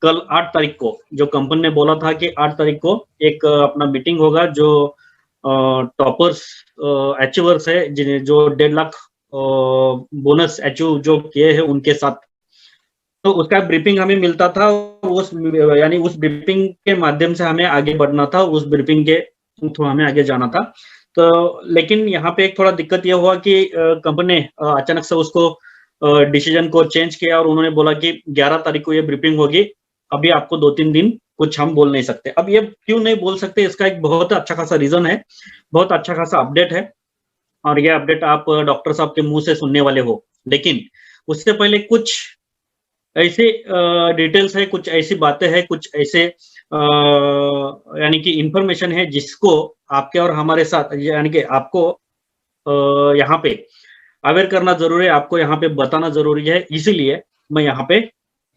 कल 8 तारीख को जो कंपनी ने बोला था कि 8 तारीख को एक अपना मीटिंग होगा जो टॉपर्स अचीवर्स है जिन्हें जो 1.5 लाख बोनस अचीव जो किए हैं उनके साथ, तो उसका ब्रीफिंग हमें मिलता था। उस यानी उस ब्रीफिंग के माध्यम से हमें आगे बढ़ना था, उस ब्रीफिंग के थ्रू हमें आगे जाना था। तो लेकिन यहाँ पे एक थोड़ा दिक्कत यह हुआ कि कंपनी ने अचानक से उसको डिसीजन को चेंज किया और उन्होंने बोला कि 11 तारीख को ये ब्रीफिंग होगी, अभी आपको 2-3 दिन कुछ हम बोल नहीं सकते। अब ये क्यों नहीं बोल सकते, इसका एक बहुत अच्छा खासा रीजन है, बहुत अच्छा खासा अपडेट है, और ये अपडेट आप डॉक्टर साहब के मुंह से सुनने वाले हो। लेकिन उससे पहले कुछ ऐसे डिटेल्स है, कुछ ऐसी बातें हैं, कुछ ऐसे यानी कि इंफॉर्मेशन है जिसको आपके और हमारे साथ यानी कि आपको यहाँ पे अवेयर करना जरूरी है, आपको यहाँ पे बताना जरूरी है। इसीलिए मैं यहाँ पे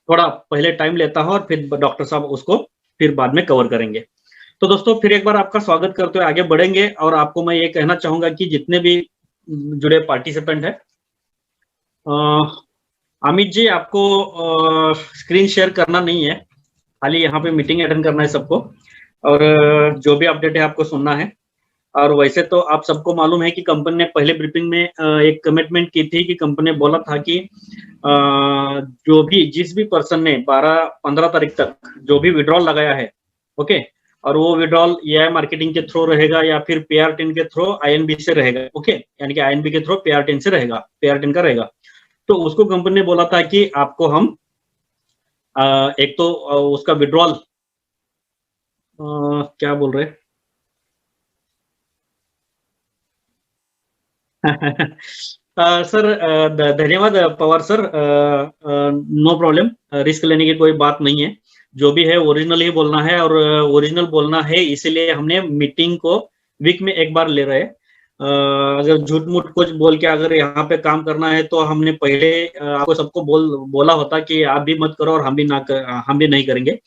थोड़ा पहले टाइम लेता हूँ और फिर डॉक्टर साहब उसको फिर बाद में कवर करेंगे। तो दोस्तों फिर एक बार आपका स्वागत करते हुए आगे बढ़ेंगे, और आपको मैं ये कहना चाहूंगा कि जितने भी जुड़े पार्टिसिपेंट है, अमित जी आपको स्क्रीन शेयर करना नहीं है, खाली यहाँ पे मीटिंग अटेंड करना है सबको, और जो भी अपडेट है आपको सुनना है। और वैसे तो आप सबको मालूम है कि कंपनी ने पहले ब्रीफिंग में एक कमिटमेंट की थी कि कंपनी ने बोला था कि जो भी जिस भी पर्सन ने 12-15 तारीख तक जो भी विड्रॉल लगाया है, ओके, और वो विड्रॉल एआई मार्केटिंग के थ्रू रहेगा या फिर PR10 के थ्रू INB से रहेगा, ओके, यानी कि INB के थ्रू PR10 से रहेगा, PR10 का रहेगा, तो उसको कंपनी ने बोला था कि आपको हम एक तो उसका विड्रॉल क्या बोल रहे सर, धन्यवाद Pawar sir, no problem, risk लेने की कोई बात नहीं है, जो भी है ओरिजिनल ही बोलना है, और ओरिजिनल बोलना है इसीलिए हमने मीटिंग को वीक में एक बार ले रहे हैं। अगर झूठ मूठ कुछ बोल के अगर यहाँ पे काम करना है तो हमने पहले आपको सबको बोला होता कि आप भी मत करो और हम भी नहीं करेंगे।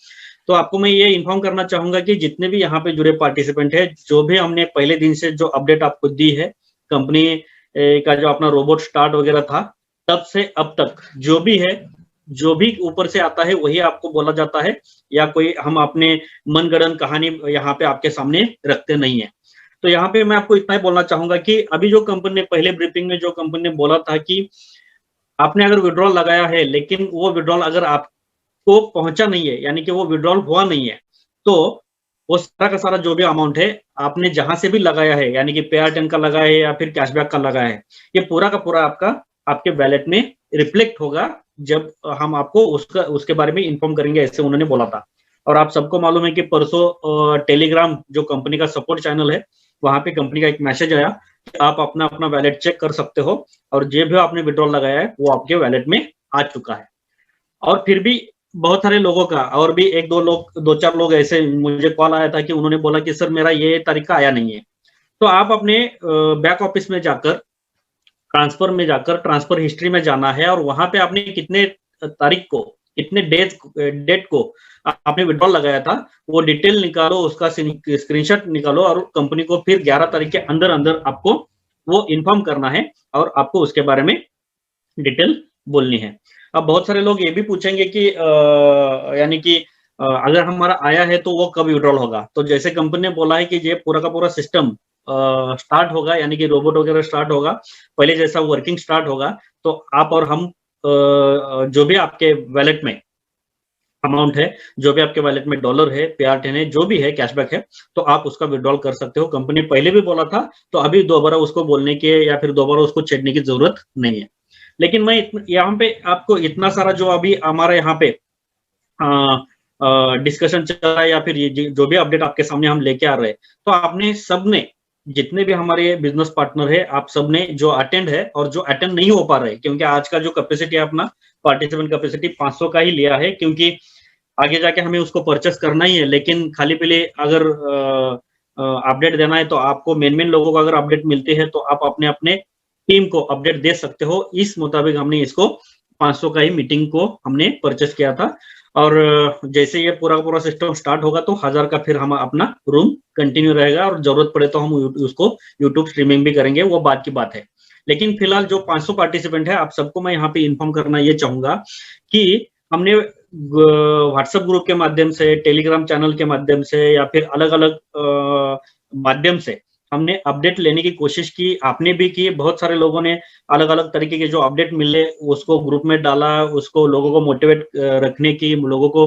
तो आपको मैं ये इन्फॉर्म करना चाहूंगा कि जितने भी यहाँ पे जुड़े पार्टिसिपेंट है, जो भी हमने पहले दिन से जो अपडेट आपको दी है, कंपनी का जो अपना रोबोट स्टार्ट वगैरह था, तब से अब तक जो भी है, जो भी ऊपर से आता है वही आपको बोला जाता है, या कोई हम अपने मनगढ़ंत कहानी यहाँ पे आपके सामने रखते नहीं है। तो यहाँ पे मैं आपको इतना ही बोलना चाहूंगा कि अभी जो कंपनी ने पहले ब्रीफिंग में जो कंपनी ने बोला था कि आपने अगर विड्रॉल लगाया है लेकिन वो विड्रॉल अगर आपको पहुंचा नहीं है, यानी कि वो विड्रॉल हुआ नहीं है, तो वो सारा का सारा जो भी अमाउंट है आपने जहां से भी लगाया है, यानी कि PR10 का लगाया है या फिर कैशबैक का लगाया है, ये पूरा का पूरा आपका आपके वैलेट में रिफ्लेक्ट होगा जब हम आपको उसके बारे में इन्फॉर्म करेंगे, ऐसे उन्होंने बोला था। और आप सबको मालूम है कि परसों टेलीग्राम जो कंपनी का सपोर्ट चैनल है, वहां पे कंपनी का एक मैसेज आया कि आप अपना अपना वैलेट चेक कर सकते हो, और जो भी आपने विड्रॉल लगाया है वो आपके वैलेट में आ चुका है। और फिर भी बहुत सारे लोगों का, और भी एक दो चार लोग ऐसे मुझे कॉल आया था कि उन्होंने बोला कि सर मेरा ये तरीका आया नहीं है। तो आप अपने बैक ऑफिस में जाकर, ट्रांसफर में जाकर ट्रांसफर हिस्ट्री में जाना है, और वहां पे आपने कितने तारीख को, कितने डेट को आपने विड्रॉल लगाया था, वो डिटेल निकालो, उसका स्क्रीनशॉट निकालो, और कंपनी को फिर 11 तारीख के अंदर अंदर आपको वो इन्फॉर्म करना है, और आपको उसके बारे में डिटेल बोलनी है। अब बहुत सारे लोग ये भी पूछेंगे कि यानी कि अगर हमारा आया है तो वो कब विड्रॉल होगा। तो जैसे कंपनी ने बोला है कि ये पूरा का पूरा सिस्टम स्टार्ट होगा, यानी कि रोबोट वगैरह स्टार्ट होगा, पहले जैसा वर्किंग स्टार्ट होगा, तो आप और हम जो भी आपके वैलेट में अमाउंट है, जो भी आपके वैलेट में डॉलर है, PR10 है, जो भी है, कैशबैक है, तो आप उसका विड्रॉल कर सकते हो। कंपनी पहले भी बोला था, तो अभी दोबारा उसको बोलने के या फिर दोबारा उसको छेड़ने की जरूरत नहीं है। लेकिन मैं यहाँ पे आपको इतना सारा जो अभी हमारा यहाँ पे डिस्कशन चल रहा है, या फिर ये जो भी अपडेट आपके सामने हम लेके आ रहे हैं, तो आपने सबने, जितने भी हमारे बिजनेस पार्टनर है, आप सबने जो अटेंड है और जो अटेंड नहीं हो पा रहे, क्योंकि आज का जो कैपेसिटी है अपना पार्टिसिपेंट कैपेसिटी 500 का ही लिया है, क्योंकि आगे जाके हमें उसको परचेस करना ही है। लेकिन खाली पीले अगर अपडेट देना है तो आपको मेन लोगों को अगर अपडेट मिलती है तो आप अपने अपने टीम को अपडेट दे सकते हो। इस मुताबिक हमने इसको 500 का ही मीटिंग को हमने परचेस किया था, और जैसे ये पूरा पूरा सिस्टम स्टार्ट होगा तो 1000 का फिर हम अपना रूम कंटिन्यू रहेगा, और जरूरत पड़े तो हम उसको यूट्यूब स्ट्रीमिंग भी करेंगे, वो बात की बात है। लेकिन फिलहाल जो 500 पार्टिसिपेंट है, आप सबको मैं यहाँ पे इन्फॉर्म करना ये चाहूंगा कि हमने व्हाट्सएप ग्रुप के माध्यम से, टेलीग्राम चैनल के माध्यम से या फिर अलग अलग माध्यम से हमने अपडेट लेने की कोशिश की, आपने भी की, बहुत सारे लोगों ने अलग अलग तरीके के जो अपडेट मिले उसको ग्रुप में डाला, उसको लोगों को मोटिवेट रखने की, लोगों को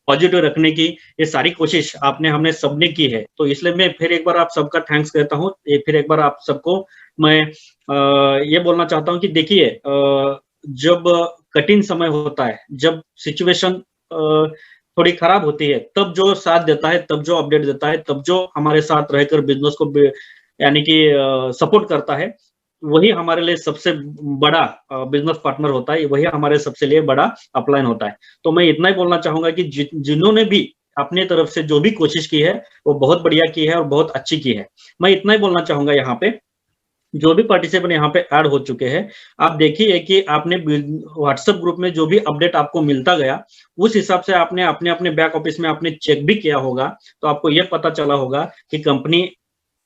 पॉजिटिव रखने की, ये सारी कोशिश आपने हमने सबने की है। तो इसलिए मैं फिर एक बार आप सबका थैंक्स कहता हूँ। फिर एक बार आप सबको मैं ये बोलना चाहता हूँ कि देखिए, जब कठिन समय होता है, जब सिचुएशन थोड़ी खराब होती है, तब जो साथ देता है, तब जो अपडेट देता है, तब जो हमारे साथ रहकर बिजनेस को यानी कि सपोर्ट करता है, वही हमारे लिए सबसे बड़ा बिजनेस पार्टनर होता है, वही हमारे सबसे लिए बड़ा अपलाइन होता है। तो मैं इतना ही बोलना चाहूंगा कि जिन्होंने भी अपनी तरफ से जो भी कोशिश की है वो बहुत बढ़िया की है और बहुत अच्छी की है। मैं इतना ही बोलना चाहूंगा यहाँ पे, जो भी पार्टिसिपेंट यहाँ पे ऐड हो चुके हैं, आप देखिए कि आपने व्हाट्सएप ग्रुप में जो भी अपडेट आपको मिलता गया, उस हिसाब से आपने अपने अपने बैक ऑफिस में आपने चेक भी किया होगा, तो आपको यह पता चला होगा कि कंपनी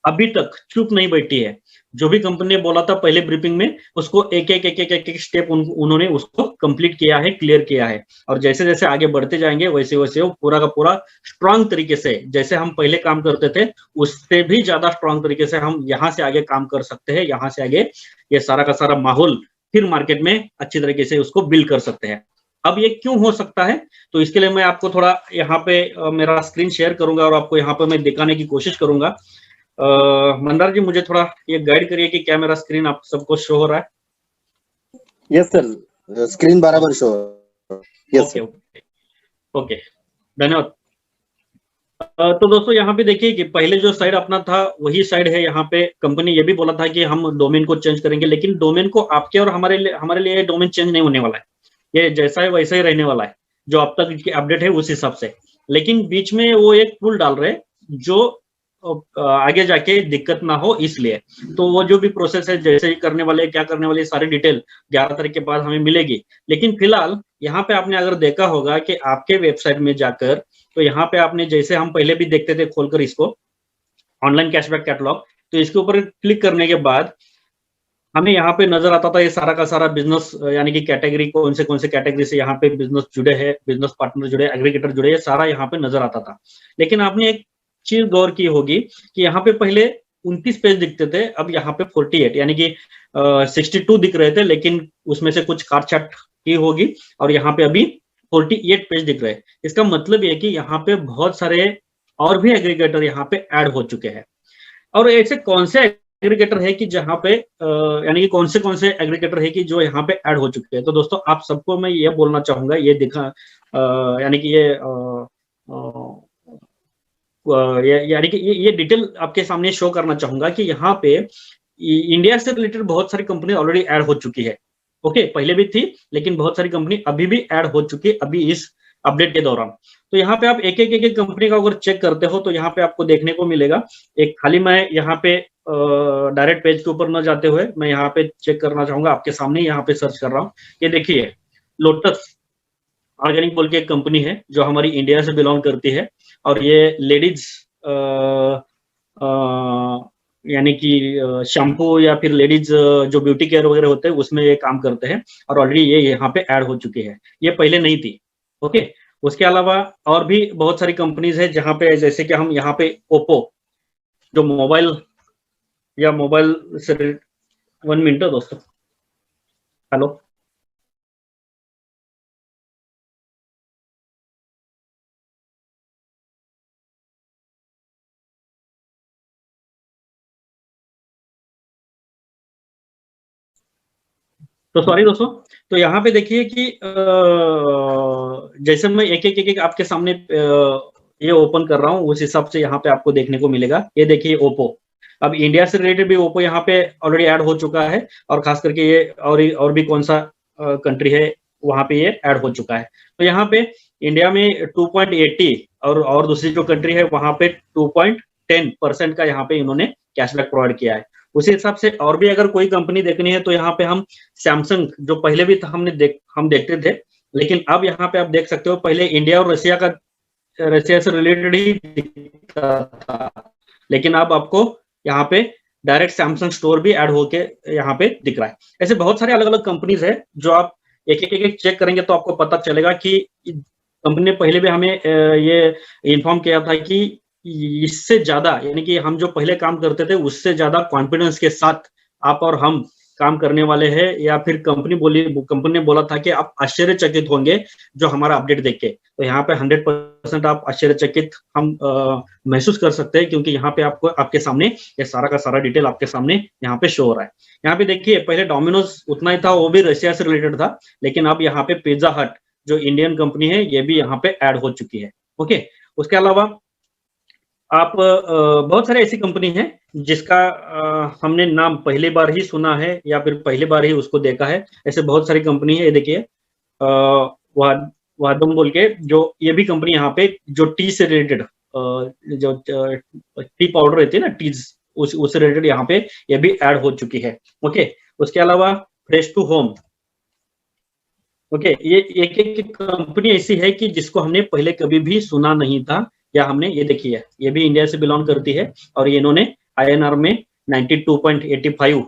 अभी तक चुप नहीं बैठी है। जो भी कंपनी ने बोला था पहले ब्रीफिंग में, उसको एक एक स्टेप उन्होंने उसको कंप्लीट किया है, क्लियर किया है। और जैसे जैसे आगे बढ़ते जाएंगे वैसे वैसे वो पूरा का पूरा स्ट्रांग तरीके से, जैसे हम पहले काम करते थे उससे भी ज्यादा स्ट्रांग तरीके से हम यहाँ से आगे काम कर सकते हैं। यहाँ से आगे ये सारा का सारा माहौल फिर मार्केट में अच्छी तरीके से उसको बिल्ड कर सकते हैं। अब ये क्यों हो सकता है, तो इसके लिए मैं आपको थोड़ा यहाँ पे मेरा स्क्रीन शेयर करूंगा और आपको यहाँ पे मैं दिखाने की कोशिश करूंगा। मंदार जी, मुझे थोड़ा ये गाइड करिए कि क्या मेरा स्क्रीन आप सबको शो हो रहा है? यस सर, स्क्रीन बराबर शो। ओके ओके ओके, धन्यवाद। तो दोस्तों यहाँ पे देखिए कि पहले जो साइड अपना था वही साइड है। यहाँ पे कंपनी ये भी बोला था कि हम डोमेन को चेंज करेंगे, लेकिन डोमेन को आपके और हमारे लिए डोमेन चेंज नहीं होने वाला है। ये जैसा है वैसा ही रहने वाला है, जो अब तक की अपडेट है उस हिसाब से। लेकिन बीच में वो एक टूल डाल रहे जो आगे जाके दिक्कत ना हो इसलिए। तो वो जो भी प्रोसेस है, जैसे ही करने वाले, क्या करने वाले, सारी डिटेल 11 तारीख के बाद हमें मिलेगी। लेकिन फिलहाल यहाँ पे आपने अगर देखा होगा कि आपके वेबसाइट में जाकर, तो यहाँ पे आपने, जैसे हम पहले भी देखते थे खोलकर इसको, ऑनलाइन कैशबैक कैटलॉग, तो इसके ऊपर क्लिक करने के बाद हमें यहाँ पे नजर आता था ये सारा का सारा बिजनेस, यानी कि कैटेगरी कौन से कैटेगरी से यहाँ पे बिजनेस जुड़े हैं, बिजनेस पार्टनर जुड़े, एग्रीगेटर जुड़े, ये सारा यहाँ पे नजर आता था। लेकिन आपने एक चीज गौर की होगी कि यहाँ पे पहले 29 पेज दिखते थे, अब यहाँ पे 48 यानी कि 62 दिख रहे थे, लेकिन उसमें से कुछ काट छाट की होगी और यहाँ पे अभी 48 पेज दिख रहे हैं। इसका मतलब ये कि यहाँ पे बहुत सारे और भी एग्रीगेटर यहाँ पे ऐड हो चुके हैं। और ऐसे कौन से एग्रीगेटर है कि जहाँ पे यानी कि कौन से एग्रीगेटर है कि जो यहाँ पे ऐड हो चुके हैं। तो दोस्तों आप सबको मैं ये बोलना चाहूंगा, ये दिखा यानी कि यानी कि ये डिटेल आपके सामने शो करना चाहूंगा कि यहाँ पे इंडिया से रिलेटेड बहुत सारी कंपनी ऑलरेडी ऐड हो चुकी है। ओके, पहले भी थी, लेकिन बहुत सारी कंपनी अभी भी ऐड हो चुकी है अभी इस अपडेट के दौरान। तो यहाँ पे आप एक एक कंपनी का अगर चेक करते हो तो यहाँ पे आपको देखने को मिलेगा एक खाली, मैं यहाँ पे डायरेक्ट पेज के ऊपर न जाते हुए मैं यहाँ पे चेक करना चाहूंगा, आपके सामने यहाँ पे सर्च कर रहा हूँ। ये देखिए, लोटस ऑर्गेनिक बोल के एक कंपनी है जो हमारी इंडिया से बिलोंग करती है, और ये लेडीज यानी कि शैम्पू या फिर लेडीज जो ब्यूटी केयर वगैरह होते हैं उसमें ये काम करते हैं, और ऑलरेडी ये यहाँ पे ऐड हो चुकी है, ये पहले नहीं थी। ओके, उसके अलावा और भी बहुत सारी कंपनीज है जहाँ पे, जैसे कि हम यहाँ पे ओप्पो जो मोबाइल से 1 मिनट दोस्तों, हेलो, तो सॉरी दोस्तों। तो यहाँ पे देखिए कि जैसे मैं एक आपके सामने ये ओपन कर रहा हूँ, उस हिसाब से यहाँ पे आपको देखने को मिलेगा। ये देखिए ओप्पो, अब इंडिया से रिलेटेड भी ओप्पो यहाँ पे ऑलरेडी ऐड हो चुका है, और खास करके ये और भी कौन सा कंट्री है वहां पे ये ऐड हो चुका है। तो यहाँ पे इंडिया में 2.80 और दूसरी जो कंट्री है वहां पे 2.10% का यहाँ पे इन्होंने कैशबैक प्रोवाइड किया है। उसी हिसाब से और भी अगर कोई कंपनी देखनी है तो यहाँ पे हम सैमसंग, जो पहले भी हम देखते थे, लेकिन अब यहाँ पे आप देख सकते हो, पहले इंडिया और रशिया से रिलेटेड ही दिखता था, लेकिन अब आपको यहाँ पे डायरेक्ट सैमसंग स्टोर भी ऐड होके यहाँ पे दिख रहा है। ऐसे बहुत सारे अलग अलग कंपनीज है जो आप एक एक चेक करेंगे तो आपको पता चलेगा कि कंपनी ने पहले भी हमें ये इन्फॉर्म किया था कि इससे ज्यादा, यानी कि हम जो पहले काम करते थे उससे ज्यादा कॉन्फिडेंस के साथ आप और हम काम करने वाले हैं, या फिर कंपनी ने बोला था कि आप आश्चर्यचकित होंगे जो हमारा अपडेट देख के। तो यहाँ पे 100% आप आश्चर्यचकित हम महसूस कर सकते हैं, क्योंकि यहाँ पे आपको आपके सामने ये सारा का सारा डिटेल आपके सामने यहाँ पे शो हो रहा है। यहाँ पे देखिए, पहले डोमिनोज उतना ही था, वो भी रशिया से रिलेटेड था, लेकिन अब यहाँ पे पिज्जा हट जो इंडियन कंपनी है ये भी यहाँ पे ऐड हो चुकी है। ओके, उसके अलावा आप बहुत सारे ऐसी कंपनी है जिसका हमने नाम पहली बार ही सुना है या फिर पहली बार ही उसको देखा है। ऐसे बहुत सारी कंपनी है, ये देखिए वादम बोल के, जो ये भी कंपनी यहाँ पे जो टी से रिलेटेड, जो टी पाउडर रहती है ना, टीज, उससे रिलेटेड यहाँ पे ये भी ऐड हो चुकी है। ओके, उसके अलावा फ्रेश टू होम। ओके, ये एक एक कंपनी ऐसी है कि जिसको हमने पहले कभी भी सुना नहीं था, या हमने, ये देखिए ये भी इंडिया से बिलोंग करती है, और इन्होंने INR में 92.85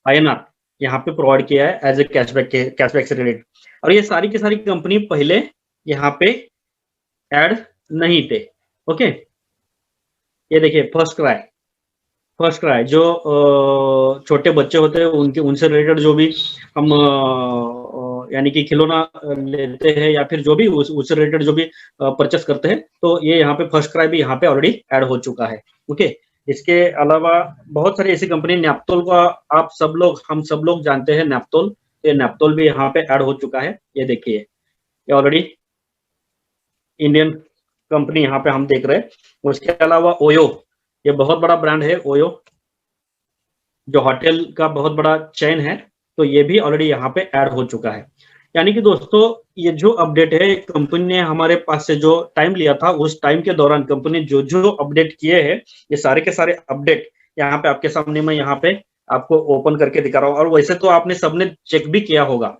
INR यहाँ पे प्रोवाइड किया है एज ए कैशबैक से रिलेटेड। और ये सारी की सारी कंपनी पहले यहाँ पे ऐड नहीं थे। ओके, ये देखिए फर्स्ट क्राई जो छोटे बच्चे होते हैं उनसे रिलेटेड जो भी हम यानी कि खिलौना लेते हैं, या फिर जो भी उससे रिलेटेड जो भी परचेस करते हैं, तो ये यहाँ पे फर्स्ट क्राई भी यहाँ पे ऑलरेडी ऐड हो चुका है। ओके, इसके अलावा बहुत सारी ऐसी कंपनी, नैप्तोल का हम सब लोग जानते हैं नैप्तोल, ये नैप्तोल भी यहाँ पे ऐड हो चुका है। ये देखिए, ये ऑलरेडी इंडियन कंपनी यहाँ पे हम देख रहे हैं। उसके अलावा ओयो, ये बहुत बड़ा ब्रांड है ओयो, जो होटल का बहुत बड़ा चेन है, तो ये भी ऑलरेडी यहाँ पे ऐड हो चुका है। यानी कि दोस्तों, ये जो अपडेट है, कंपनी ने हमारे पास से जो टाइम लिया था, उस टाइम के दौरान कंपनी जो जो अपडेट किए हैं, ये सारे के सारे अपडेट यहाँ पे आपके सामने मैं यहाँ पे आपको ओपन करके दिखा रहा हूँ। और वैसे तो आपने सबने चेक भी किया होगा,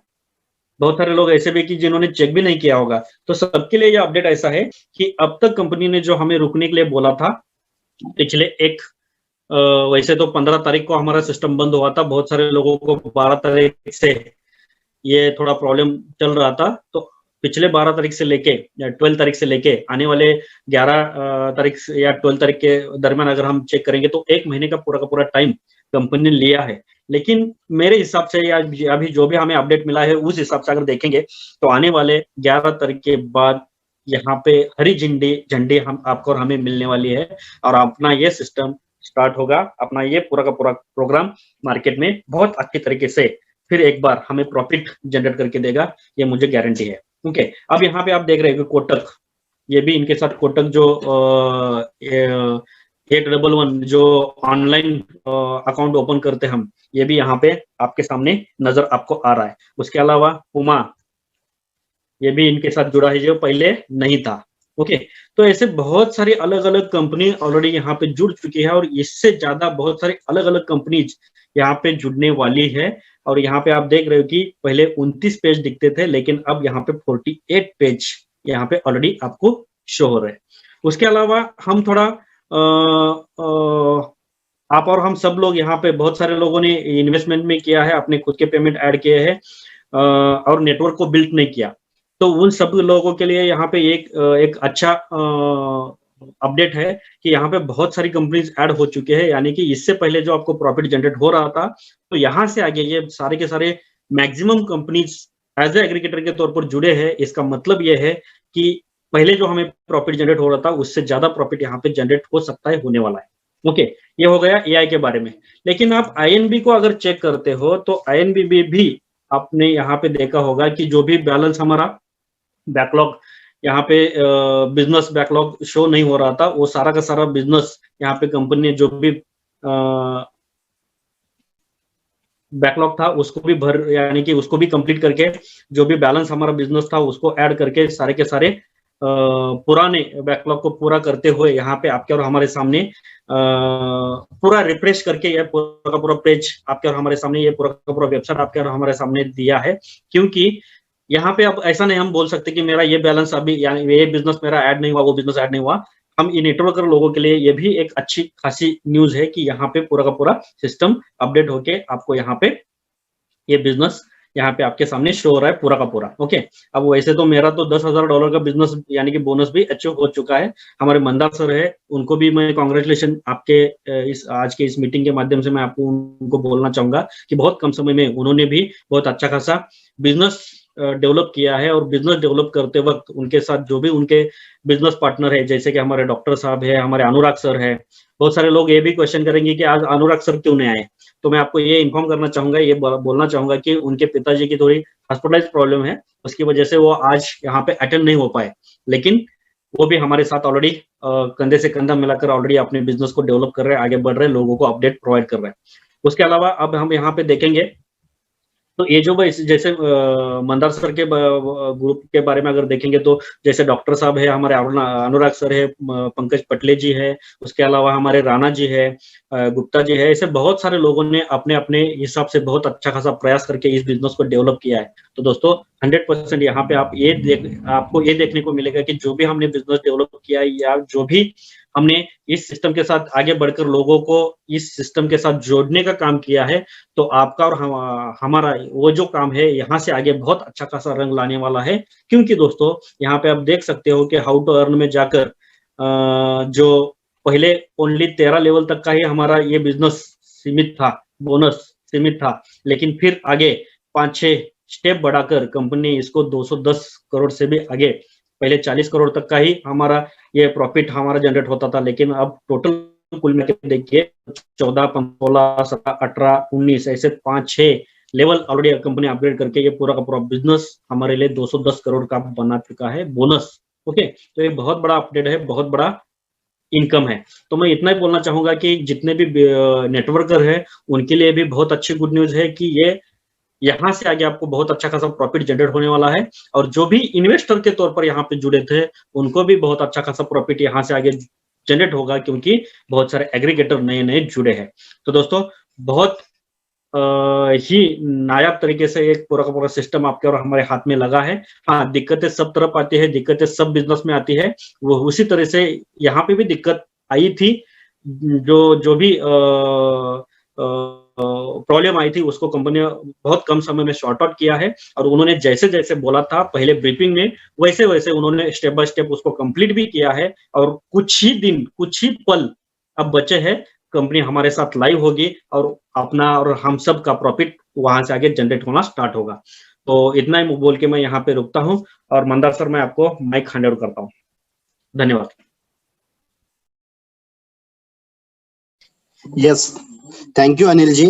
बहुत सारे लोग ऐसे भी कि जिन्होंने चेक भी नहीं किया होगा। तो सबके लिए यह अपडेट ऐसा है कि अब तक कंपनी ने जो हमें रुकने के लिए बोला था, पिछले वैसे तो 15 तारीख को हमारा सिस्टम बंद हुआ था, बहुत सारे लोगों को 12 तारीख से ये थोड़ा प्रॉब्लम चल रहा था। तो पिछले 12 तारीख से लेके या 12 तारीख से लेके आने वाले 11 तारीख या 12 तारीख के दरमियान अगर हम चेक करेंगे, तो 1 महीने का पूरा टाइम कंपनी ने लिया है। लेकिन मेरे हिसाब से, या अभी जो भी हमें अपडेट मिला है उस हिसाब से अगर देखेंगे, तो आने वाले 11 तारीख के बाद यहाँ पे हरी झंडी हम आपको और हमें मिलने वाली है, और अपना ये सिस्टम स्टार्ट होगा, अपना ये पूरा का पूरा प्रोग्राम मार्केट में बहुत अच्छी तरीके से फिर एक बार हमें प्रॉफिट जनरेट करके देगा, ये मुझे गारंटी है। ओके, अब यहाँ पे आप देख रहे हो कोटक, ये भी इनके साथ कोटक जो 811 जो ऑनलाइन अकाउंट ओपन करते हम, ये भी यहाँ पे आपके सामने नजर आपको आ रहा है। उसके अलावा पुमा, ये भी इनके साथ जुड़ा है जो पहले नहीं था। ओके, तो ऐसे बहुत सारी अलग अलग कंपनी ऑलरेडी यहाँ पे जुड़ चुकी है, और इससे ज्यादा बहुत सारी अलग अलग कंपनीज यहाँ पे जुड़ने वाली है। और यहाँ पे आप देख रहे हो कि पहले 29 पेज दिखते थे, लेकिन अब यहाँ पे 48 पेज यहाँ पे ऑलरेडी आपको शो हो रहे हैं। उसके अलावा हम थोड़ा आप और हम सब लोग यहाँ पे बहुत सारे लोगों ने इन्वेस्टमेंट में किया है, अपने खुद के पेमेंट ऐड किए हैं, और नेटवर्क को बिल्ड नहीं किया। तो उन सब लोगों के लिए यहाँ पे एक अच्छा अपडेट है कि यहाँ पे बहुत सारी कंपनीज ऐड हो चुके हैं। यानी कि इससे पहले जो आपको प्रॉफिट जनरेट हो रहा था, तो यहाँ से आगे ये सारे के सारे maximum companies as a aggregator के तौर पर जुड़े हैं। इसका मतलब ये है कि पहले जो हमें प्रॉफिट जनरेट हो रहा था, उससे ज्यादा प्रॉफिट यहाँ पे जनरेट हो सकता है, होने वाला है। ओके, ये हो गया AI के बारे में। लेकिन आप INB को अगर चेक करते हो, तो INB भी आपने यहाँ पे देखा होगा कि जो भी बैलेंस हमारा बैकलॉग यहाँ पे बिजनेस बैकलॉग शो नहीं हो रहा था, वो सारा का सारा बिजनेस यहाँ पे कंपनी ने जो भी बैकलॉग था उसको भी यानी कि उसको भी कंप्लीट करके, जो भी बैलेंस हमारा बिजनेस था उसको ऐड करके, सारे के सारे पुराने बैकलॉग को पूरा करते हुए यहाँ पे आपके और हमारे सामने पूरा रिफ्रेश करके ये पूरा का पूरा पेज आपके और हमारे सामने, ये पूरा का पूरा वेबसाइट आपके और हमारे सामने दिया है। क्योंकि यहाँ पे अब ऐसा नहीं हम बोल सकते कि मेरा ये बैलेंस अभी, यानी ये बिजनेस मेरा ऐड नहीं हुआ, वो बिजनेस ऐड नहीं हुआ। हम ये नेटवर्कर लोगों के लिए ये भी एक अच्छी खासी न्यूज है कि यहाँ पे पूरा का पूरा सिस्टम अपडेट होके आपको यहाँ पे ये बिजनेस यहाँ पे आपके सामने शो हो रहा है पूरा का पूरा। ओके, अब वैसे तो मेरा तो $10,000 का बिजनेस यानी कि बोनस भी अचीव हो चुका है। हमारे मंदार सर है, उनको भी मैं कॉन्ग्रेचुलेशन आपके इस आज के इस मीटिंग के माध्यम से मैं आपको उनको बोलना चाहूंगा कि बहुत कम समय में उन्होंने भी बहुत अच्छा खासा बिजनेस डेवलप किया है। और बिजनेस डेवलप करते वक्त उनके साथ जो भी उनके बिजनेस पार्टनर है, जैसे कि हमारे डॉक्टर साहब है, हमारे अनुराग सर है। बहुत सारे लोग ये भी क्वेश्चन करेंगे कि आज अनुराग सर क्यों नहीं आए, तो मैं आपको ये इन्फॉर्म करना चाहूंगा, ये बोलना चाहूंगा कि उनके पिताजी की थोड़ी हॉस्पिटलाइज प्रॉब्लम है, उसकी वजह से वो आज यहाँ पे अटेंड नहीं हो पाए। लेकिन वो भी हमारे साथ ऑलरेडी कंधे से कंधा मिलाकर ऑलरेडी अपने बिजनेस को डेवलप कर रहे हैं, आगे बढ़ रहे हैं, लोगों को अपडेट प्रोवाइड कर रहे हैं। उसके अलावा अब हम यहाँ पे देखेंगे तो ये जो जैसे मंदार सर के ग्रुप के बारे में अगर देखेंगे तो जैसे डॉक्टर साहब है, हमारे अनुराग सर है, पंकज पटले जी है, उसके अलावा हमारे राणा जी है, गुप्ता जी है, ऐसे बहुत सारे लोगों ने अपने अपने हिसाब से बहुत अच्छा खासा प्रयास करके इस बिजनेस को डेवलप किया है। तो दोस्तों 100% यहाँ पे आपको ये देखने को मिलेगा कि जो भी हमने बिजनेस डेवलप किया है या जो भी हमने इस सिस्टम के साथ आगे बढ़कर लोगों को इस सिस्टम के साथ जोड़ने का काम किया है, तो आपका और हमारा वो जो काम है यहाँ से आगे बहुत अच्छा खासा रंग लाने वाला है। क्योंकि दोस्तों यहाँ पे आप देख सकते हो कि हाउ टू अर्न में जाकर जो पहले ओनली 13 लेवल तक का ही हमारा ये बिजनेस सीमित था, बोनस सीमित था, लेकिन फिर आगे 5-6 स्टेप बढ़ाकर कंपनी ने इसको 210 करोड़ से भी आगे, पहले 40 करोड़ तक का ही हमारा ये प्रॉफिट हमारा जनरेट होता था, लेकिन अब टोटल कुल मिलाकर देखिए 14, 16, 17, 18, 19 ऐसे 5-6 लेवल ऑलरेडी कंपनी अपग्रेड करके ये पूरा का पूरा बिजनेस हमारे लिए 210 करोड़ का बना चुका है बोनस। ओके, तो ये बहुत बड़ा अपडेट है, बहुत बड़ा इनकम है। तो मैं इतना ही बोलना चाहूंगा कि जितने भी नेटवर्कर है उनके लिए भी बहुत अच्छी गुड न्यूज है कि ये यहाँ से आगे आपको बहुत अच्छा खासा प्रॉफिट जनरेट होने वाला है। और जो भी इन्वेस्टर के तौर पर यहाँ पे जुड़े थे उनको भी बहुत अच्छा खासा प्रॉफिट यहाँ से आगे जनरेट होगा, क्योंकि बहुत सारे एग्रीगेटर नए नए जुड़े हैं। तो दोस्तों बहुत ही नायाब तरीके से एक पूरा का पूरा सिस्टम आपके और हमारे हाथ में लगा है। हाँ, दिक्कतें सब तरफ आती है, दिक्कतें सब बिजनेस में आती है, वो उसी तरह से यहाँ पे भी दिक्कत आई थी। जो भी प्रॉब्लम आई थी उसको कंपनी ने बहुत कम समय में शॉर्ट आउट किया है। और उन्होंने जैसे जैसे बोला था पहले ब्रीफिंग में, वैसे वैसे उन्होंने स्टेप बाय स्टेप उसको कंप्लीट भी किया है। और कुछ ही दिन, कुछ ही पल अब बचे हैं, कंपनी हमारे साथ लाइव होगी और अपना और हम सब का प्रॉफिट वहां से आगे जनरेट होना स्टार्ट होगा। तो इतना ही बोल के मैं यहाँ पे रुकता हूँ और मंदार सर मैं आपको माइक हैंड ओवर करता हूँ। धन्यवाद। यस, थैंक यू अनिल जी।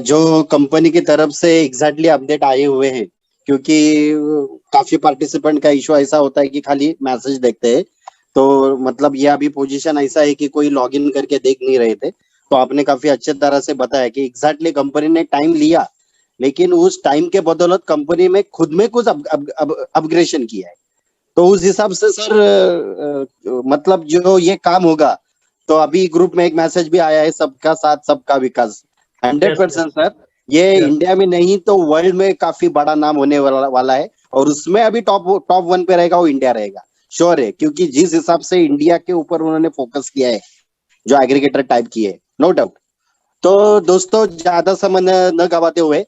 जो कंपनी की तरफ से एग्जैक्टली अपडेट आए हुए हैं, क्योंकि काफी पार्टिसिपेंट का इशू ऐसा होता है कि खाली मैसेज देखते हैं, तो मतलब ये अभी पोजीशन ऐसा है कि कोई लॉगिन करके देख नहीं रहे थे। तो आपने काफी अच्छे तरह से बताया कि एग्जैक्टली कंपनी ने टाइम लिया, लेकिन उस टाइम के बदौलत कंपनी में खुद में कुछ अपग्रेडेशन किया है। तो उस हिसाब से सर मतलब जो ये काम होगा, तो अभी ग्रुप में एक मैसेज भी आया है, सबका साथ सबका विकास। 100% सर, ये इंडिया में नहीं तो वर्ल्ड में काफी बड़ा नाम होने वाला है। और उसमें अभी टॉप 1 पे रहेगा वो इंडिया रहेगा, श्योर है, क्योंकि जिस हिसाब से इंडिया के ऊपर उन्होंने फोकस किया है, जो एग्रीगेटर टाइप की है, नो डाउट। तो दोस्तों ज्यादा समय न गवाते हुए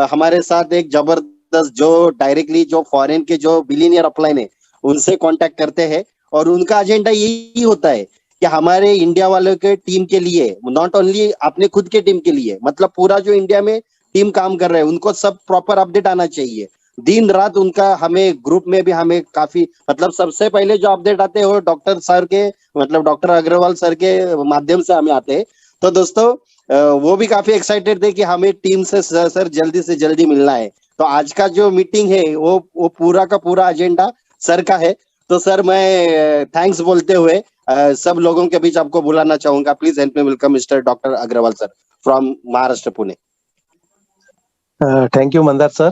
हमारे साथ एक जबरदस्त जो डायरेक्टली जो फॉरेन के जो बिलियनियर अपलाइन है उनसे कांटेक्ट करते हैं। और उनका एजेंडा यही होता है कि हमारे इंडिया वालों के टीम के लिए, नॉट ओनली अपने खुद के टीम के लिए, मतलब पूरा जो इंडिया में टीम काम कर रहे हैं उनको सब प्रॉपर अपडेट आना चाहिए। दिन रात उनका हमें ग्रुप में भी हमें काफी, मतलब सबसे पहले जो अपडेट आते हैं वो डॉक्टर सर के, मतलब डॉक्टर अग्रवाल सर के माध्यम से हमें आते हैं। तो दोस्तों वो भी काफी एक्साइटेड थे कि हमें टीम से सर जल्दी से जल्दी मिलना है। तो आज का जो मीटिंग है वो पूरा का पूरा एजेंडा सर का है। तो सर मैं थैंक्स बोलते हुए सब लोगों के बीच आपको बुलाना चाहूंगा। Please help me welcome mister doctor Agarwal sir from Maharashtra Pune. Thank you, Mandar sir.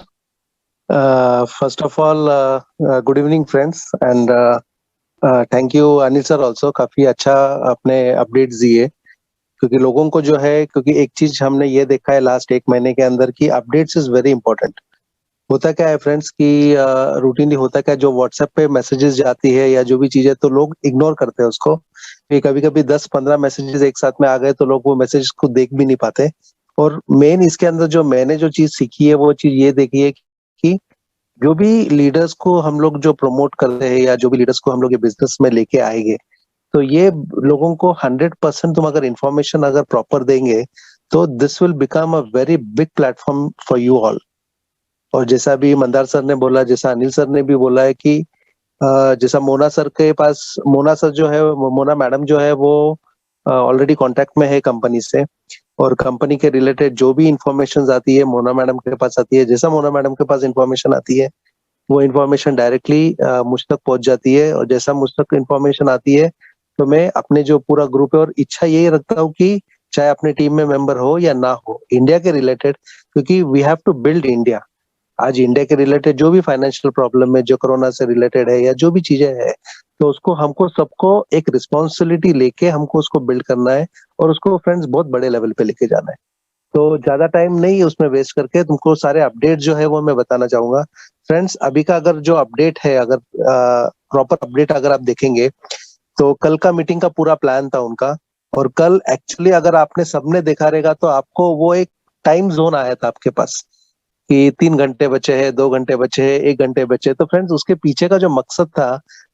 First of all, good evening, friends, and thank you, Anil sir also. काफी अच्छा अपने अपडेट्स दिए, क्योंकि लोगों को जो है, क्योंकि एक चीज हमने ये देखा है लास्ट 1 महीने के अंदर कि अपडेट्स इज वेरी इंपॉर्टेंट। होता क्या है फ्रेंड्स कि रूटीनली होता क्या, जो व्हाट्सएप पे मैसेजेस जाती है या जो भी चीजें, तो लोग इग्नोर करते हैं उसको। कभी कभी 10-15 मैसेजेस एक साथ में आ गए तो लोग वो मैसेज को देख भी नहीं पाते, और मेन इसके अंदर जो मैंने जो चीज सीखी है वो चीज ये देखी है कि जो भी लीडर्स को हम लोग जो प्रमोट कर रहे हैं या जो भी लीडर्स को हम लोग ये बिजनेस में लेके आएंगे, तो ये लोगों को 100% तुम अगर इंफॉर्मेशन अगर प्रॉपर देंगे तो this will become a very big platform for you all. और जैसा भी मंदार सर ने बोला, जैसा अनिल सर ने भी बोला है कि जैसा मोना सर के पास, मोना सर जो है, मोना मैडम जो है वो ऑलरेडी कांटेक्ट में है कंपनी से, और कंपनी के रिलेटेड जो भी इंफॉर्मेशन आती है मोना मैडम के पास आती है। जैसा मोना मैडम के पास इंफॉर्मेशन आती है वो इंफॉर्मेशन डायरेक्टली मुझ तक पहुंच जाती है, और जैसा मुझ तक इंफॉर्मेशन आती है तो मैं अपने जो पूरा ग्रुप है, और इच्छा यही रखता हूँ कि चाहे अपने टीम में मेंबर हो या ना हो, इंडिया के रिलेटेड, क्योंकि we have to build India. आज इंडिया के रिलेटेड जो भी फाइनेंशियल प्रॉब्लम है, जो कोरोना से रिलेटेड है या जो भी चीजें है, तो उसको हमको सबको एक रिस्पॉन्सिबिलिटी लेके हमको उसको बिल्ड करना है, और उसको फ्रेंड्स बहुत बड़े लेवल पे लेके जाना है। तो ज्यादा टाइम नहीं उसमें वेस्ट करके तुमको सारे अपडेट जो है वो मैं बताना चाहूंगा। फ्रेंड्स, अभी का अगर जो अपडेट है, अगर प्रॉपर अपडेट अगर आप देखेंगे तो कल का मीटिंग का पूरा प्लान था उनका, और कल एक्चुअली अगर आपने सबने देखा रहेगा तो आपको वो एक टाइम जोन आया था आपके पास कि 3 घंटे बचे हैं, 2 घंटे बचे हैं, 1 घंटे बचे हैं। तो फ्रेंड्स, उसके पीछे का जो मकसद था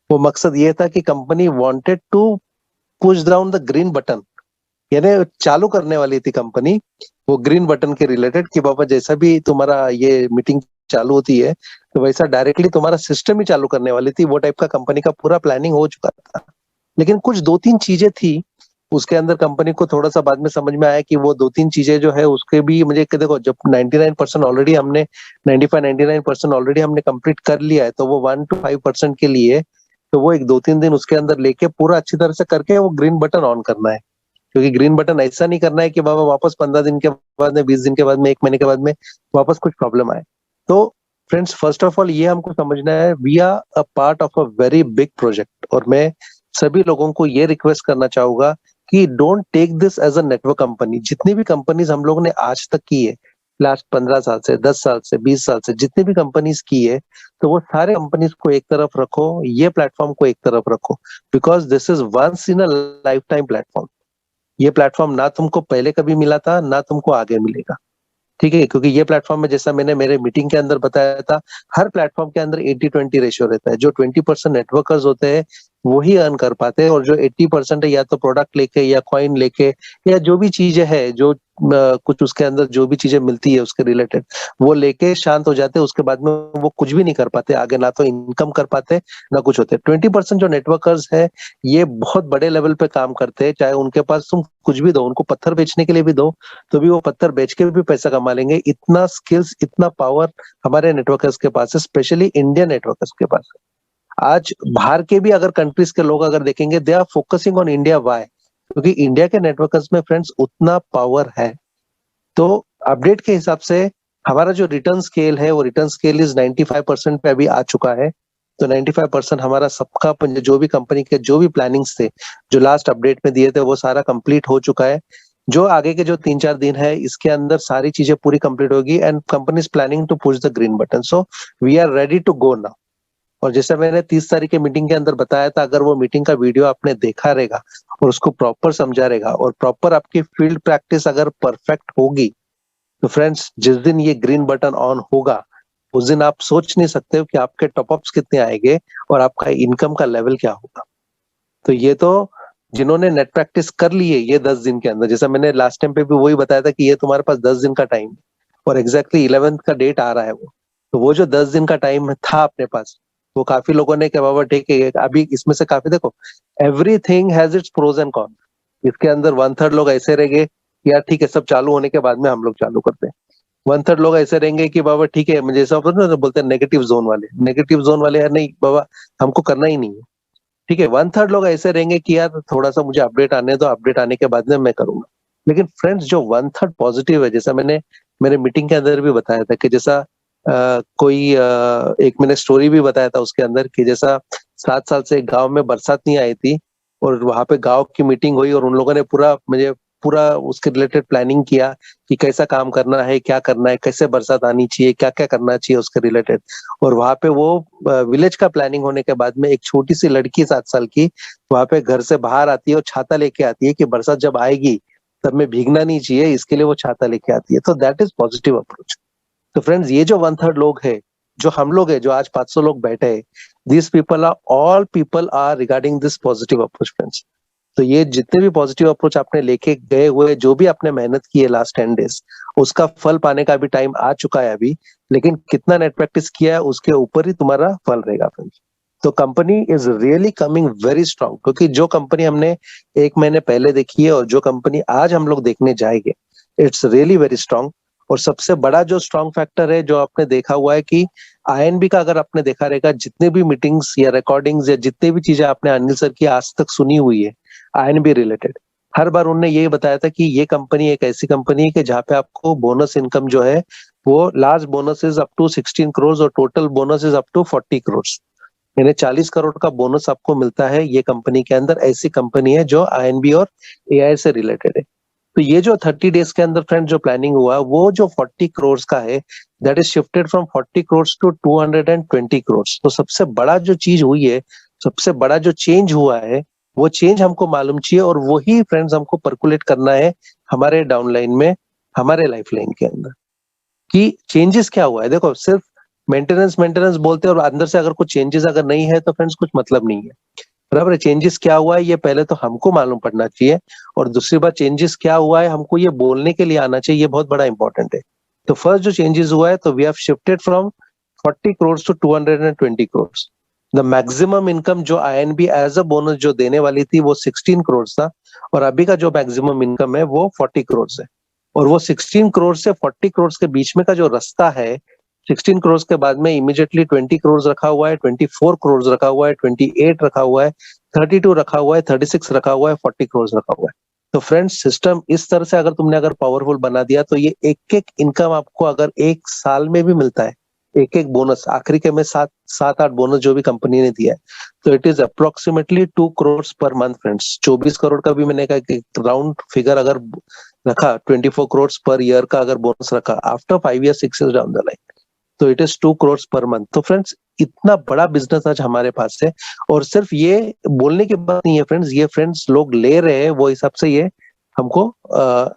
वो मकसद ये था कि company wanted to push down the green button, यानी चालू करने वाली थी कंपनी वो ग्रीन बटन के रिलेटेड कि बाबा जैसा भी तुम्हारा ये मीटिंग चालू होती है तो वैसा डायरेक्टली तुम्हारा सिस्टम ही चालू करने वाली थी। वो टाइप का कंपनी का पूरा प्लानिंग हो चुका था, लेकिन कुछ 2-3 चीजें थी उसके अंदर। कंपनी को थोड़ा सा बाद में समझ में आया कि वो 2-3 चीजें जो है उसके भी मुझे देखो, जब 99% ऑलरेडी हमने 99% ऑलरेडी हमने कंप्लीट कर लिया है, तो वो 1 to 5% के लिए तो वो एक 2-3 दिन उसके अंदर लेके पूरा अच्छी तरह से करके वो ग्रीन बटन ऑन करना है। क्योंकि ग्रीन बटन ऐसा नहीं करना है कि बाबा वापस 15 दिन के बाद में, 20 दिन के बाद में, 1 महीने के बाद में वापस कुछ प्रॉब्लम आए। तो फ्रेंड्स, फर्स्ट ऑफ ऑल ये हमको समझना है we are a part of a very big project, और मैं सभी लोगों को ये रिक्वेस्ट करना चाहूंगा कि don't take this as a network company. जितनी भी कंपनीज हम लोग ने आज तक की है, लास्ट 15 साल से, 10 साल से, 20 साल से जितनी भी कंपनीज की है, तो वो सारे कंपनीज को एक तरफ रखो, ये प्लेटफॉर्म को एक तरफ रखो, because this is once in a life time platform. ये प्लेटफॉर्म ना तुमको पहले कभी मिला था, ना तुमको आगे मिलेगा, ठीक है? क्योंकि ये प्लेटफॉर्म में, जैसा मैंने मेरे मीटिंग के अंदर बताया था, हर प्लेटफॉर्म के अंदर 80-20 रेशियो रहता है। जो 20% नेटवर्कर्स होते हैं वही अर्न कर पाते हैं, और जो 80% है या तो प्रोडक्ट लेके या कॉइन लेके या जो भी चीजें है, जो कुछ उसके अंदर जो भी चीजें मिलती है उसके रिलेटेड, वो लेके शांत हो जाते हैं। उसके बाद में वो कुछ भी नहीं कर पाते आगे, ना तो इनकम कर पाते ना कुछ होते। 20% जो नेटवर्कर्स है ये बहुत बड़े लेवल पे काम करते हैं, चाहे उनके पास तुम कुछ भी दो, उनको पत्थर बेचने के लिए भी दो तो भी वो पत्थर बेच के भी पैसा कमा लेंगे। इतना स्किल्स, इतना पावर हमारे नेटवर्कर्स के पास है, स्पेशली इंडियन नेटवर्कर्स के पास है। आज बाहर के भी अगर कंट्रीज के लोग अगर देखेंगे, they are focusing on India. Why? क्योंकि इंडिया के नेटवर्कर्स में फ्रेंड्स उतना पावर है। तो अपडेट के हिसाब से हमारा जो रिटर्न स्केल है वो रिटर्न स्केल इज 95% पे अभी आ चुका है। तो 95% हमारा सबका जो भी कंपनी के जो भी प्लानिंग्स थे, जो लास्ट अपडेट में दिए थे, वो सारा कंप्लीट हो चुका है। जो आगे के जो 3-4 दिन है इसके अंदर सारी चीजें पूरी कंप्लीट होगी, and company is planning to push the green button. So we are ready to go now. और जैसे मैंने 30 तारीख के मीटिंग के अंदर बताया था, अगर वो मीटिंग का वीडियो आपने देखा रहेगा और उसको प्रॉपर समझा रहेगा, और प्रॉपर आपकी फील्ड प्रैक्टिस अगर परफेक्ट होगी, तो फ्रेंड्स जिस दिन ये ग्रीन बटन ऑन होगा उस दिन आप सोच नहीं सकते हो कि आपके टॉपअप्स कितने आएंगे और आपका इनकम का लेवल क्या होगा। तो ये तो जिन्होंने नेट प्रैक्टिस कर ली है ये 10 दिन के अंदर, जैसा मैंने लास्ट टाइम पे भी वही बताया था कि ये तुम्हारे पास 10 दिन का टाइम है, और एग्जैक्टली 11th का डेट आ रहा है वो। तो वो जो 10 दिन का टाइम था अपने पास, वो काफी लोगों ने क्या बाबा ठीक है, अभी इसमें से काफी देखो, everything has its pros and con. इसके अंदर 1/3 लोग ऐसे रहेंगे यार ठीक है सब चालू होने के बाद में हम लोग चालू करते हैं। 1/3 लोग ऐसे रहेंगे कि बाबा ठीक है, मुझे ऐसा बोलते हैं नेगेटिव जोन वाले, नेगेटिव जोन वाले यार नहीं बाबा हमको करना ही नहीं है, ठीक है। 1/3 लोग ऐसे रहेंगे कि यार थोड़ा सा मुझे अपडेट आने दो, अपडेट आने के बाद में मैं करूंगा। लेकिन फ्रेंड्स जो 1/3 पॉजिटिव है, जैसा मैंने मेरे मीटिंग के अंदर भी बताया था कि जैसा एक मैंने स्टोरी भी बताया था उसके अंदर कि जैसा 7 साल से गांव में बरसात नहीं आई थी, और वहां पे गांव की मीटिंग हुई और उन लोगों ने पूरा उसके रिलेटेड प्लानिंग किया कि कैसा काम करना है, क्या करना है, कैसे बरसात आनी चाहिए, क्या क्या करना चाहिए उसके रिलेटेड। और वहां पे वो विलेज का प्लानिंग होने के बाद में एक छोटी सी लड़की 7 साल की वहां पे घर से बाहर आती है और छाता लेके आती है कि बरसात जब आएगी तब में भीगना नहीं चाहिए, इसके लिए वो छाता लेके आती है। तो दैट इज पॉजिटिव अप्रोच। तो फ्रेंड्स, ये जो 1/3 लोग है, जो हम लोग है, जो आज 500 लोग बैठे हैं, this people are all people are regarding this positive approach friends. तो ये जितने भी पॉजिटिव अप्रोच आपने लेके गए हुए, जो भी आपने मेहनत की है लास्ट 10 डेज, उसका फल पाने का भी टाइम आ चुका है अभी। लेकिन कितना नेट प्रैक्टिस किया है उसके ऊपर ही तुम्हारा फल रहेगा फ्रेंड्स। तो company is really coming very strong, क्योंकि जो कंपनी हमने 1 महीने पहले देखी है और जो कंपनी आज हम लोग देखने जाएंगे, इट्स रियली वेरी स्ट्रांग। और सबसे बड़ा जो स्ट्रांग फैक्टर है, जो आपने देखा हुआ है कि आईएनबी का अगर आपने देखा रहेगा, जितने भी मीटिंग्स या रिकॉर्डिंग्स या जितने भी चीजें आपने अनिल सर की आज तक सुनी हुई है आईएनबी रिलेटेड, हर बार उन्होंने यही बताया था कि ये कंपनी एक ऐसी कंपनी है कि जहाँ पे आपको बोनस इनकम जो है वो last bonus is up to 16 crore और total bonus is up to 40 crore, यानी 40 करोड़ का बोनस आपको मिलता है ये कंपनी के अंदर। ऐसी कंपनी है जो आईएनबी और एआई से रिलेटेड है। तो ये जो 30 डेज के अंदर फ्रेंड जो प्लानिंग हुआ, वो जो 40 करोड़ का है, that is shifted from 40 crore to 220 crore. तो सबसे बड़ा जो चीज हुई है, सबसे बड़ा जो चेंज हुआ है, वो चेंज हमको मालूम चाहिए और वही फ्रेंड्स हमको परकुलेट करना है हमारे डाउनलाइन में, हमारे लाइफ लाइन के अंदर, कि चेंजेस क्या हुआ है। देखो, सिर्फ मेंटेनेंस बोलते हैं और अंदर से अगर कुछ चेंजेस अगर नहीं है तो फ्रेंड्स कुछ मतलब नहीं है, बराबर है। चेंजेस क्या हुआ है ये पहले तो हमको मालूम पड़ना चाहिए, और दूसरी बात चेंजेस क्या हुआ है हमको ये बोलने के लिए आना चाहिए, ये बहुत बड़ा इंपॉर्टेंट है। तो फर्स्ट जो चेंजेस हुआ है, तो we have shifted from 40 crore to 220 crore. The maximum income जो आईएनबी एज अ बोनस जो देने वाली थी वो 16 करोड़ था, और अभी का जो मैक्सिमम इनकम है वो 40 करोड़ है। और वो 16 करोड़ से 40 करोड़ के बीच में का जो रास्ता है, 16 करोड़ के बाद में इमीडिएटली 20 करोड़ रखा हुआ है, 24 करोड़ रखा हुआ है, 28 रखा हुआ है, 32 रखा हुआ है, 36 रखा हुआ है, 40 करोड़ रखा हुआ है। तो फ्रेंड्स, सिस्टम इस तरह से अगर तुमने अगर पावरफुल बना दिया, तो ये एक एक इनकम आपको अगर एक साल में भी मिलता है, एक एक बोनस आखिरी के में 7-8 बोनस जो भी कंपनी ने दिया है, तो it is approximately 2 crore per month friends. 24 crore का भी मैंने कहा राउंड फिगर अगर रखा, 24 करोड़ पर ईयर का अगर बोनस रखा आफ्टर 5 या 6 ईयर्स डाउन द लाइन, तो it is 2 crore per month. तो फ्रेंड्स, इतना बड़ा बिजनेस आज हमारे पास है, और सिर्फ ये बोलने की बात नहीं है फ्रेंड्स, ये फ्रेंड्स लोग ले रहे हैं, वो हिसाब से ये हमको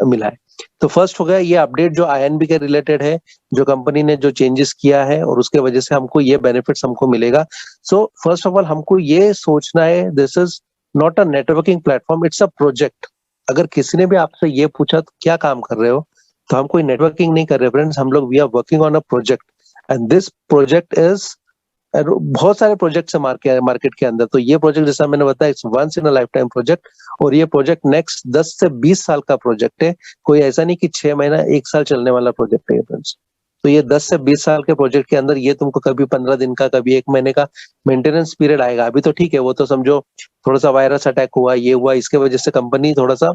मिला है। तो फर्स्ट हो गया ये अपडेट जो आईएनबी के रिलेटेड है, जो कंपनी ने जो चेंजेस किया है और उसके वजह से हमको ये बेनिफिट्स हमको मिलेगा। सो फर्स्ट ऑफ ऑल हमको ये सोचना है, this is not a networking platform, it's a project. अगर किसी ने भी आपसे ये पूछा तो क्या काम कर रहे हो, तो हम कोई नेटवर्किंग नहीं कर रहे फ्रेंड्स, हम लोग we are working on a project, and this project is, बहुत सारे प्रोजेक्ट्स है मार्केट के अंदर। तो ये प्रोजेक्ट जैसा मैंने बताया, it's once in a life time project, और ये प्रोजेक्ट नेक्स्ट 10 से 20 साल का प्रोजेक्ट है। कोई ऐसा नहीं कि 6 महीना 1 साल चलने वाला प्रोजेक्ट है फ्रेंड्स। तो ये 10 से 20 साल के प्रोजेक्ट के अंदर ये तुमको कभी 15 दिन का, कभी 1 महीने का मेंटेनेंस पीरियड आएगा। अभी तो ठीक है, वो तो समझो थोड़ा सा वायरस अटैक हुआ, ये हुआ, इसके वजह से कंपनी थोड़ा सा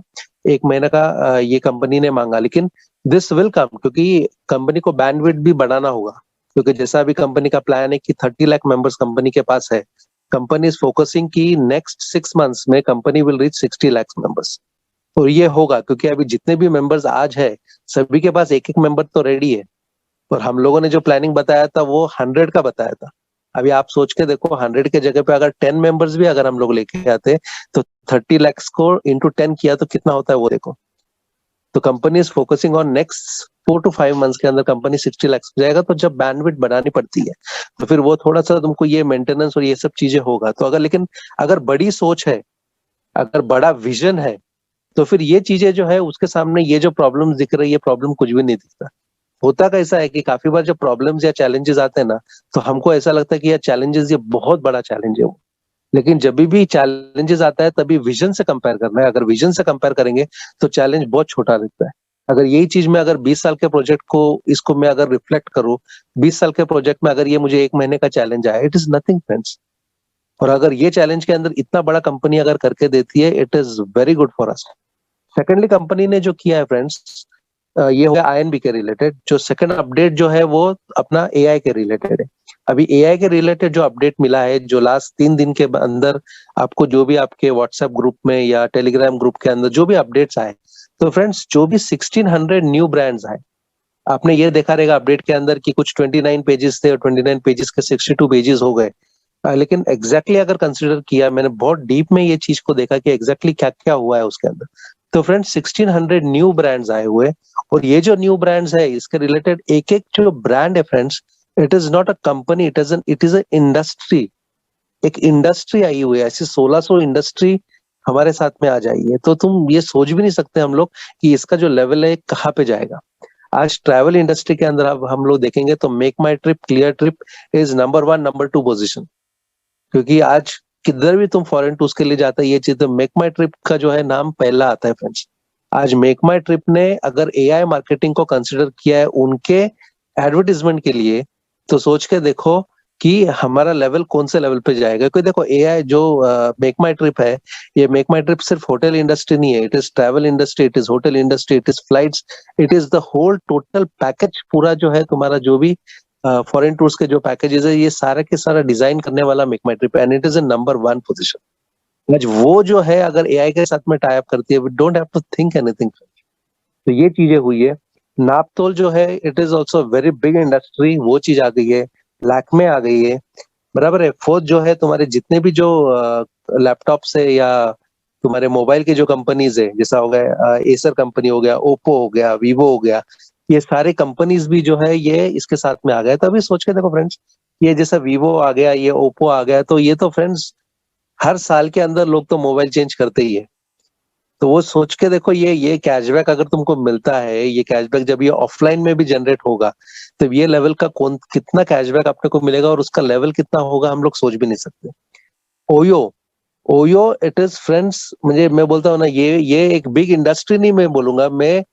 1 महीने का ये कंपनी ने मांगा, लेकिन दिस विल कम, क्योंकि कंपनी को बैंडविड्थ भी बढ़ाना होगा। क्योंकि जैसा अभी कंपनी का प्लान है कि 30 लाख मेंबर्स कंपनी के पास है, कंपनी इज फोकसिंग की नेक्स्ट 6 मंथ्स में company will reach 60 lakh members. और ये होगा क्योंकि अभी जितने भी मेंबर्स आज है, सभी के पास एक एक मेंबर तो रेडी है, और हम लोगों ने जो प्लानिंग बताया था वो 100 का बताया था। अभी आप सोच के देखो, 100 के जगह पे अगर 10 मेंबर्स भी अगर हम लोग लेके आते, तो 30 लाख को इंटू 10 किया तो कितना होता है वो देखो। तो company is focusing on next 4 to 5 months के अंदर कंपनी 60 लाख जाएगा। तो जब बैंडविड्थ बढ़ानी पड़ती है, तो फिर वो थोड़ा सा तुमको ये मेंटेनेंस और ये सब चीजें होगा। तो अगर, लेकिन अगर बड़ी सोच है, अगर बड़ा विजन है, तो फिर ये चीजें जो है उसके सामने ये जो प्रॉब्लम दिख रही है, प्रॉब्लम कुछ भी नहीं दिखता। होता कैसा है कि काफी बार जब प्रॉब्लम्स या चैलेंजेस आते हैं ना, तो हमको ऐसा लगता है कि यार चैलेंजेस ये बहुत बड़ा चैलेंज है वो, लेकिन जब भी चैलेंजेस आता है तभी विजन से कंपेयर करना है। अगर विजन से कंपेयर करेंगे तो चैलेंज बहुत छोटा रहता है। अगर यही चीज मैं अगर 20 साल के प्रोजेक्ट को, इसको मैं अगर रिफ्लेक्ट करूं, 20 साल के प्रोजेक्ट में अगर ये मुझे 1 महीने का चैलेंज आया, इट इज नथिंग फ्रेंड्स। और अगर ये चैलेंज के अंदर इतना बड़ा कंपनी अगर करके देती है, it is very good for us. Secondly, company ने जो किया है फ्रेंड्स, ये हो गया आईएनबी के रिलेटेड। जो सेकंड अपडेट जो है वो अपना एआई के रिलेटेड है। अभी एआई के रिलेटेड जो अपडेट मिला है, जो लास्ट 3 दिन के अंदर आपको जो भी आपके व्हाट्सएप ग्रुप में या टेलीग्राम ग्रुप के अंदर जो भी अपडेट्स आए, तो फ्रेंड्स जो भी 1600 न्यू ब्रांड्स आए, आपने ये देखा रहेगा अपडेट के अंदर कि कुछ 29 पेजेस थे और 29 पेजेस के 62 पेजेस हो गए। लेकिन एग्जैक्टली अगर कंसिडर किया, मैंने बहुत डीप में ये चीज को देखा कि एग्जैक्टली क्या क्या हुआ है उसके अंदर। तो फ्रेंड्स 1600 न्यू ब्रांड्स आए हुए, और ये जो न्यू ब्रांड्स है इसके रिलेटेड एक एक जो ब्रांड है friends, it is not a company, it is a industry. एक इंडस्ट्री आई हुई है, ऐसी 1600 इंडस्ट्री हमारे साथ में आ जाएगी है। तो तुम ये सोच भी नहीं सकते हम लोग कि इसका जो लेवल है कहाँ पे जाएगा। आज ट्रैवल इंडस्ट्री के अंदर अब हम लोग देखेंगे तो make my trip, clear trip is number 1 number 2 position, क्योंकि आज किधर भी तुम फॉरेन टूर्स के लिए जाते हैं ये चीज, तो मेक माई ट्रिप का जो है नाम पहला आता है फ्रेंड्स। आज मेक माई ट्रिप ने अगर एआई मार्केटिंग को कंसिडर किया है उनके एडवर्टीजमेंट के लिए, तो सोच के देखो कि हमारा लेवल कौन से लेवल पे जाएगा। क्योंकि देखो एआई जो मेक माई ट्रिप है, ये मेक माई ट्रिप सिर्फ होटल इंडस्ट्री नहीं है, it is travel industry, it is hotel industry, it is flights, it is the whole total package. पूरा जो है तुम्हारा जो भी फॉरेन टूर्स के जो पैकेजेस है, ये सारा के सारा डिजाइन करने वाला make my trip, and it is a number 1 position. आज वो जो है अगर एआई के साथ में टाई अप करती है, we don't have to think anything. तो ये चीजें हुई है। नापतोल जो है it is also very big industry, वो चीज आ गई है। लैक्मे आ गई है, बराबर है। फोर्थ जो है तुम्हारे जितने भी जो लैपटॉप से या तुम्हारे मोबाइल के जो कंपनीज है, जैसा हो गया एसर कंपनी हो गया, ओप्पो हो गया, वीवो हो गया, ये सारे कंपनीज भी जो है ये इसके साथ में आ गए। तो अभी सोच के देखो फ्रेंड्स, ये जैसा वीवो आ गया, ये ओप्पो आ गया, तो ये तो फ्रेंड्स हर साल के अंदर लोग तो मोबाइल चेंज करते ही है। तो वो सोच के देखो, ये कैशबैक अगर तुमको मिलता है, ये कैशबैक जब ये ऑफलाइन में भी जनरेट होगा, तो ये लेवल का कौन कितना कैशबैक अपने को मिलेगा और उसका लेवल कितना होगा हम लोग सोच भी नहीं सकते। OYO, OYO it is friends, मुझे मैं बोलता हूँ ना, ये एक बिग इंडस्ट्री नहीं मैं बोलूंगा मैं,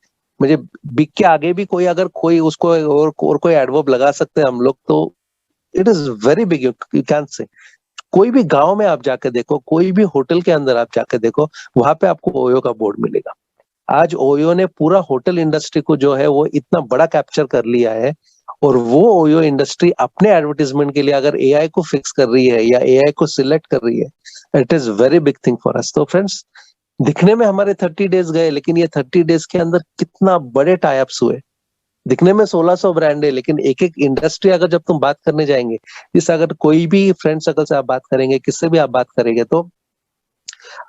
मुझे बिग के आगे भी कोई अगर कोई उसको और कोई एडवर्ब लगा सकते हैं हम लोग, तो it is very big, you can say. कोई भी गांव में आप जाके देखो, कोई भी होटल के अंदर आप जाके देखो, वहां पे आपको ओयो का बोर्ड मिलेगा। आज ओयो ने पूरा होटल इंडस्ट्री को जो है वो इतना बड़ा कैप्चर कर लिया है, और वो ओयो इंडस्ट्री अपने एडवर्टीजमेंट के लिए अगर एआई को फिक्स कर रही है या एआई को सिलेक्ट कर रही है, it is very big thing for us. तो फ्रेंड्स, दिखने में हमारे 30 डेज गए, लेकिन ये 30 डेज के अंदर कितना बड़े टाई अप्स हुए। दिखने में 1600 ब्रांड है, लेकिन एक एक इंडस्ट्री अगर जब तुम बात करने जाएंगे, जिस अगर कोई भी फ्रेंड सर्कल से आप बात करेंगे, किससे भी आप बात करेंगे, तो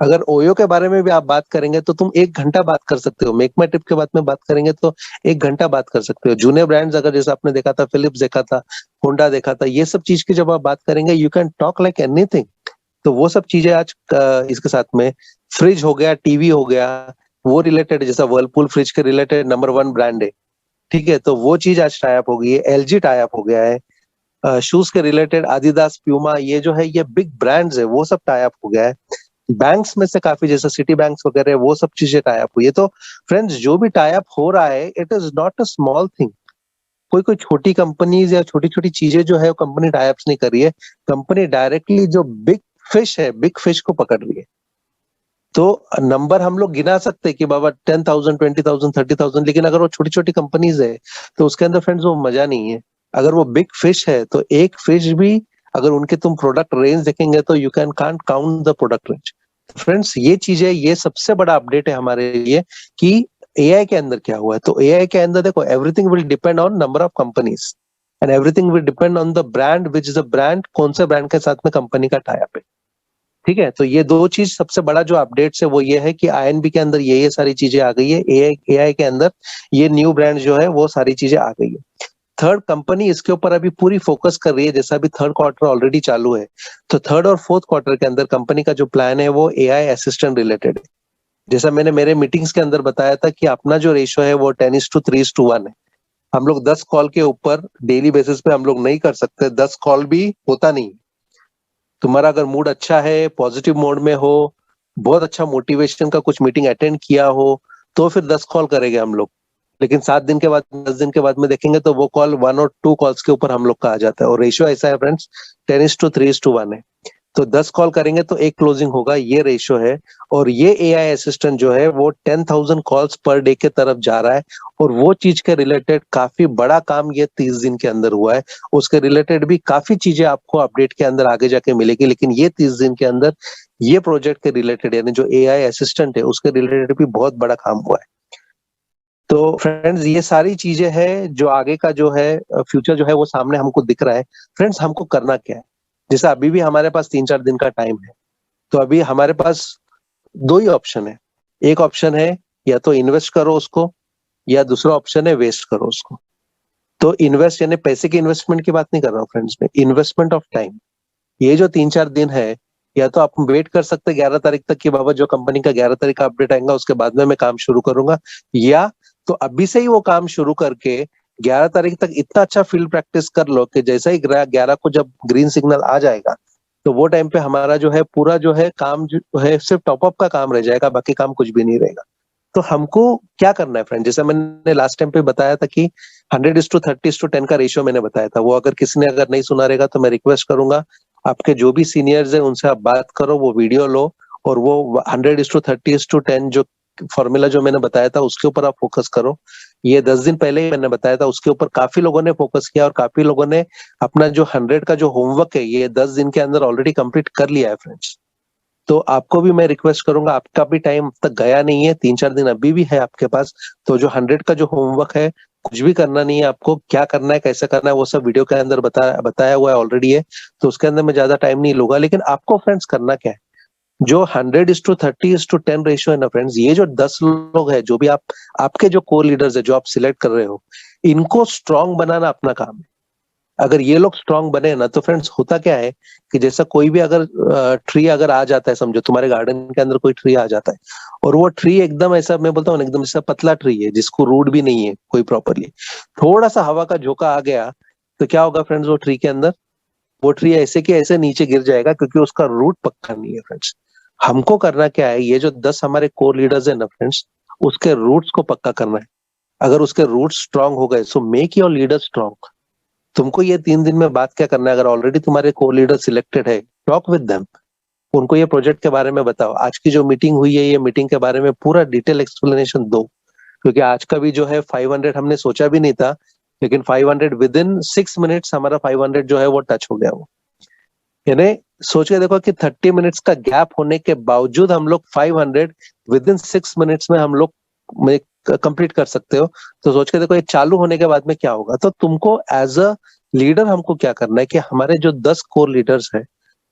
अगर ओयो के बारे में भी आप बात करेंगे तो तुम 1 घंटा बात कर सकते हो। मेक माई ट्रिप के बारे में बात करेंगे तो 1 घंटा बात कर सकते हो। जूनियर ब्रांड्स अगर जैसे आपने देखा था, फिलिप्स देखा था, होंडा देखा था, ये सब चीज की जब आप बात करेंगे, you can talk like anything. तो वो सब चीजें आज इसके साथ में, फ्रिज हो गया, टीवी हो गया, वो रिलेटेड, जैसा वर्लपूल फ्रिज के रिलेटेड नंबर 1 ब्रांड है, ठीक है, तो वो चीज आज टाई अप हो गई है। एलजी टाई अप हो गया है। शूज के रिलेटेड आदिदास, प्यूमा, ये जो है ये बिग ब्रांड्स है, वो सब टाई अप हो गया है। बैंक्स में से काफी, जैसे सिटी बैंक्स वगैरह, वो सब चीजें टाई अप हुई है। तो फ्रेंड्स, जो भी टाई अप हो रहा है, it is not a small thing. कोई कोई छोटी कंपनीज या छोटी छोटी चीजें जो है कंपनी टाई अप्स नहीं कर रही है, कंपनी डायरेक्टली जो बिग फिश है, बिग फिश को पकड़ रही है। तो नंबर हम लोग गिना सकते हैं कि बाबा 10,000, 20,000, 30,000, लेकिन अगर वो छोटी छोटी कंपनीज है तो उसके अंदर फ्रेंड्स वो मजा नहीं है। अगर वो बिग फिश है तो एक फिश भी अगर उनके तुम प्रोडक्ट रेंज देखेंगे तो you can can't count the product range. Friends, ये चीज है, ये सबसे बड़ा अपडेट है हमारे लिए कि एआई के अंदर क्या हुआ है। तो एआई के अंदर देखो, everything will depend on number of companies, and everything will depend on the brand, which is the brand, कौन से ब्रांड के साथ में कंपनी का टाई अप है। ठीक है, तो ये 2 चीज सबसे बड़ा जो अपडेट्स है वो ये है कि आईएनबी के अंदर ये सारी चीजें आ गई है, एआई के अंदर ये न्यू ब्रांड जो है वो सारी चीजें आ गई है। थर्ड, कंपनी इसके ऊपर अभी पूरी फोकस कर रही है, जैसा अभी 3rd क्वार्टर ऑलरेडी चालू है, तो 3rd और 4th क्वार्टर के अंदर कंपनी का जो प्लान है वो एआई असिस्टेंट रिलेटेड है। जैसा मैंने मेरे मीटिंग्स के अंदर बताया था कि अपना जो रेशियो है वो 10:3:1 है। हम लोग 10 कॉल के ऊपर डेली बेसिस पे हम लोग नहीं कर सकते, 10 कॉल भी होता नहीं। तुम्हारा अगर मूड अच्छा है, पॉजिटिव मोड में हो, बहुत अच्छा मोटिवेशन का कुछ मीटिंग अटेंड किया हो, तो फिर 10 कॉल करेंगे हम लोग। लेकिन 7 दिन के बाद, 10 दिन के बाद में देखेंगे तो वो कॉल 1 और 2 कॉल्स के ऊपर हम लोग का आ जाता है। और रेशियो ऐसा है फ्रेंड्स, 10:3:1 है। तो 10 कॉल करेंगे तो 1 क्लोजिंग होगा, ये रेशियो है। और ये एआई असिस्टेंट जो है वो 10,000 कॉल्स पर डे के तरफ जा रहा है, और वो चीज के रिलेटेड काफी बड़ा काम ये 30 दिन के अंदर हुआ है। उसके रिलेटेड भी काफी चीजें आपको अपडेट के अंदर आगे जाके मिलेगी, लेकिन ये 30 दिन के अंदर ये प्रोजेक्ट के रिलेटेड, यानी जो एआई असिस्टेंट है उसके रिलेटेड भी बहुत बड़ा काम हुआ है। तो फ्रेंड्स, ये सारी चीजें हैं जो आगे का जो है फ्यूचर जो है वो सामने हमको दिख रहा है। फ्रेंड्स, हमको करना क्या है, जैसे अभी भी हमारे पास 3-4 दिन का टाइम है, तो अभी हमारे पास 2 ही ऑप्शन है। एक ऑप्शन है या तो इन्वेस्ट करो उसको, या दूसरा ऑप्शन है वेस्ट करो उसको। तो इन्वेस्ट यानी पैसे की इन्वेस्टमेंट की बात नहीं कर रहा हूँ फ्रेंड्स में, इन्वेस्टमेंट ऑफ टाइम। ये जो 3-4 दिन है, या तो आप वेट कर सकते हैं 11 तारीख तक कि बाबा जो कंपनी का 11 तारीख का अपडेट आएगा उसके बाद में मैं काम शुरू करूंगा, या तो अभी से ही वो काम शुरू करके 11 तारीख तक इतना अच्छा फील्ड प्रैक्टिस कर लो कि जैसा ही 11 को जब ग्रीन सिग्नल आ जाएगा तो वो टाइम पे हमारा जो है पूरा जो है काम जो है सिर्फ टॉपअप का काम रह जाएगा, बाकी काम कुछ भी नहीं रहेगा। तो हमको क्या करना है फ्रेंड, जैसे मैंने लास्ट टाइम पे बताया था कि 100:30:10 का रेशियो मैंने बताया था, वो अगर किसी ने अगर नहीं सुना रहेगा तो मैं रिक्वेस्ट करूंगा आपके जो भी सीनियर्स है उनसे आप बात करो, वो वीडियो लो और वो 100:30:10 जो फॉर्मूला जो मैंने बताया था उसके ऊपर आप फोकस करो। ये 10 दिन पहले ही मैंने बताया था, उसके ऊपर काफी लोगों ने फोकस किया और काफी लोगों ने अपना जो 100 का जो होमवर्क है ये 10 दिन के अंदर ऑलरेडी कंप्लीट कर लिया है फ्रेंड्स। तो आपको भी मैं रिक्वेस्ट करूंगा, आपका भी टाइम अब तक गया नहीं है, 3-4 दिन अभी भी है आपके पास, तो जो 100 का जो होमवर्क है कुछ भी करना नहीं है आपको, क्या करना है कैसे करना है वो सब वीडियो के अंदर बताया हुआ है ऑलरेडी है, तो उसके अंदर मैं ज्यादा टाइम नहीं लूंगा। लेकिन आपको फ्रेंड्स करना क्या है, जो 100:30:10 रेशियो है ना फ्रेंड्स, ये जो 10 लोग है जो भी आपके जो को लीडर्स है जो आप सिलेक्ट कर रहे हो, इनको स्ट्रांग बनाना अपना काम है। अगर ये लोग स्ट्रांग बने ना तो फ्रेंड्स होता क्या है कि जैसा कोई भी अगर ट्री अगर आ जाता है, समझो तुम्हारे गार्डन के अंदर कोई ट्री आ जाता है और वो ट्री एकदम ऐसा, मैं बोलता हूँ एकदम ऐसा पतला ट्री है जिसको रूट भी नहीं है कोई प्रॉपरली, थोड़ा सा हवा का झोंका आ गया तो क्या होगा फ्रेंड्स, वो ट्री के अंदर वो ट्री ऐसे के ऐसे नीचे गिर जाएगा क्योंकि उसका रूट पक्का नहीं है फ्रेंड्स। हमको करना क्या है, ये जो 10 हमारे कोर लीडर्स है ना फ्रेंड्स, उसके रूट्स को पक्का करना है। अगर उसके रूट्स स्ट्रांग हो गए, so make your leader strong. तुमको ये 3 दिन में बात क्या करना है, अगर ऑलरेडी तुम्हारे कोर लीडर सिलेक्टेड है, टॉक विद देम, उनको ये प्रोजेक्ट के बारे में बताओ, आज की जो मीटिंग हुई है ये मीटिंग के बारे में पूरा डिटेल एक्सप्लेनेशन दो, क्योंकि आज का भी जो है 500 हमने सोचा भी नहीं था, लेकिन 500 विद इन 6 मिनट्स हमारा 500 जो है वो टच हो गया। वो यानी सोच के देखो कि 30 मिनट्स का गैप होने के बावजूद हम लोग 500 विद इन 6 मिनट्स में हम लोग कंप्लीट कर सकते हो। तो सोच के देखो ये चालू होने के बाद में क्या होगा। तो तुमको एज अ लीडर हमको क्या करना है कि हमारे जो 10 कोर लीडर्स है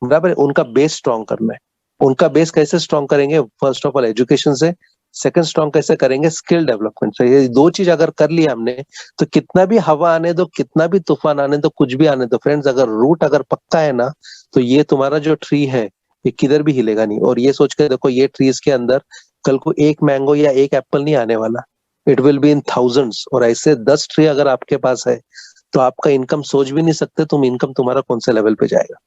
बराबर, उनका बेस स्ट्रॉन्ग करना है। उनका बेस कैसे स्ट्रॉन्ग करेंगे, फर्स्ट ऑफ ऑल एजुकेशन से, सेकंड स्ट्रॉन्ग कैसे करेंगे, स्किल डेवलपमेंट से। ये दो चीज अगर कर लिया हमने तो कितना भी हवा आने दो, कितना भी तूफान आने दो, कुछ भी आने दो फ्रेंड्स, अगर रूट अगर पक्का है ना तो ये तुम्हारा जो ट्री है ये किधर भी हिलेगा नहीं। और ये सोच के देखो ये ट्रीज के अंदर कल को एक मैंगो या एक एप्पल नहीं आने वाला, it will be in thousands. और ऐसे 10 ट्री अगर आपके पास है तो आपका इनकम सोच भी नहीं सकते तुम, इनकम तुम्हारा कौन से लेवल पे जाएगा।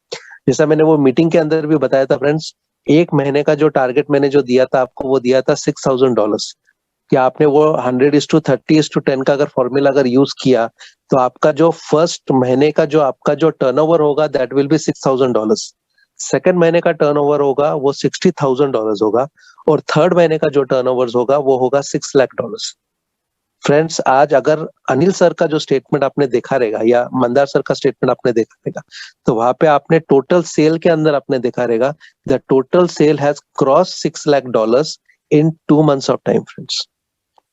जैसा मैंने वो मीटिंग के अंदर भी बताया था फ्रेंड्स, एक महीने का जो टारगेट मैंने जो दिया था आपको, वो दिया था $6,000। कि आपने वो 100:30:10 का अगर फॉर्मूला अगर यूज किया तो आपका जो फर्स्ट महीने का जो आपका जो टर्नओवर होगा दैट विल बी $6,000, सेकंड महीने का टर्नओवर होगा वो $60,000 होगा, और थर्ड महीने का जो टर्नओवर होगा वो होगा $6 लाख। फ्रेंड्स आज अगर अनिल सर का जो स्टेटमेंट आपने देखा रहेगा या मंदार सर का स्टेटमेंट आपने देखा रहेगा तो वहां पे आपने टोटल सेल के अंदर आपने देखा रहेगा the total sale has cross $6 lakh in 2 months of time friends.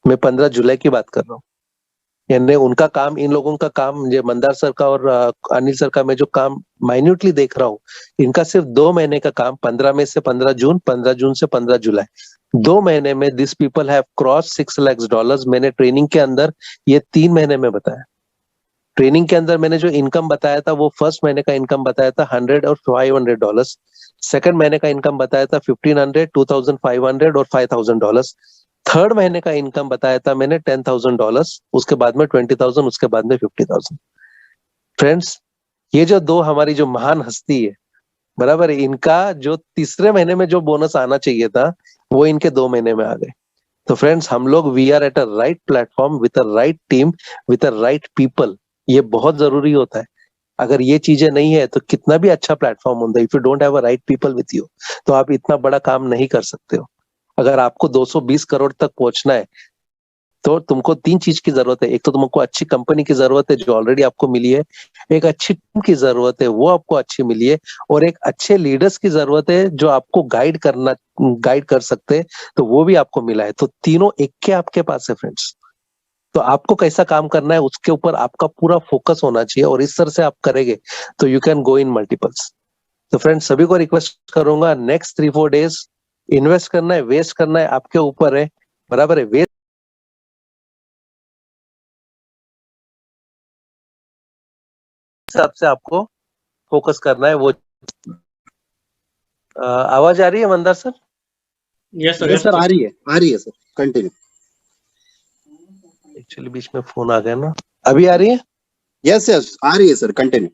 मैं 15 जुलाई की बात कर रहा हूँ। यानी उनका काम, इन लोगों का काम, ये मंदार सर का और अनिल सर का मैं जो काम माइन्यूटली देख रहा हूँ, इनका सिर्फ 2 महीने का काम, 15 में से 15 जून, 15 जून से 15 जुलाई, 2 महीने में this people have cross $6 lakh. मैंने ट्रेनिंग के अंदर ये 3 महीने में बताया। ट्रेनिंग के अंदर मैंने जो इनकम बताया था वो फर्स्ट महीने का इनकम बताया था $100 और $500, सेकंड महीने का इनकम बताया था 1500, 2500 और $5,000, थर्ड महीने का इनकम बताया था मैंने $10,000, उसके बाद में 20,000, उसके बाद में 50,000। फ्रेंड्स ये जो दो हमारी जो महान हस्ती है बराबर, इनका जो तीसरे महीने में जो बोनस आना चाहिए था वो इनके 2 महीने में आ गए। तो फ्रेंड्स हम लोग we are at a right platform with a right team with a right people. ये बहुत जरूरी होता है। अगर ये चीजें नहीं है तो कितना भी अच्छा प्लेटफॉर्म होता है, if you don't have a right people with you तो आप इतना बड़ा काम नहीं कर सकते हो। अगर आपको 220 करोड़ तक पहुंचना है तो तुमको 3 चीज की जरूरत है। एक तो तुमको अच्छी कंपनी की जरूरत है जो ऑलरेडी आपको मिली है, एक अच्छी टीम की जरूरत है वो आपको अच्छी मिली है, और एक अच्छे लीडर्स की जरूरत है जो आपको गाइड कर सकते हैं, तो वो भी आपको मिला है। तो तीनों एक के आपके पास है फ्रेंड्स। तो आपको कैसा काम करना है उसके ऊपर आपका पूरा फोकस होना चाहिए, और इस तरह से आप करेंगे तो you can go in multiples. तो फ्रेंड्स सभी को रिक्वेस्ट करूंगा नेक्स्ट 3-4 डेज इन्वेस्ट करना है, वेस्ट करना है, आपके ऊपर है, बराबर है। वेस्ट हिसाब से आपको फोकस करना है। वो आवाज आ रही है Mandar sir? Yes sir, yes sir, आ रही है सर, कंटिन्यू। एक्चुअली बीच में फोन आ गया ना। अभी आ रही है? यस यस, आ रही है सर, कंटिन्यू।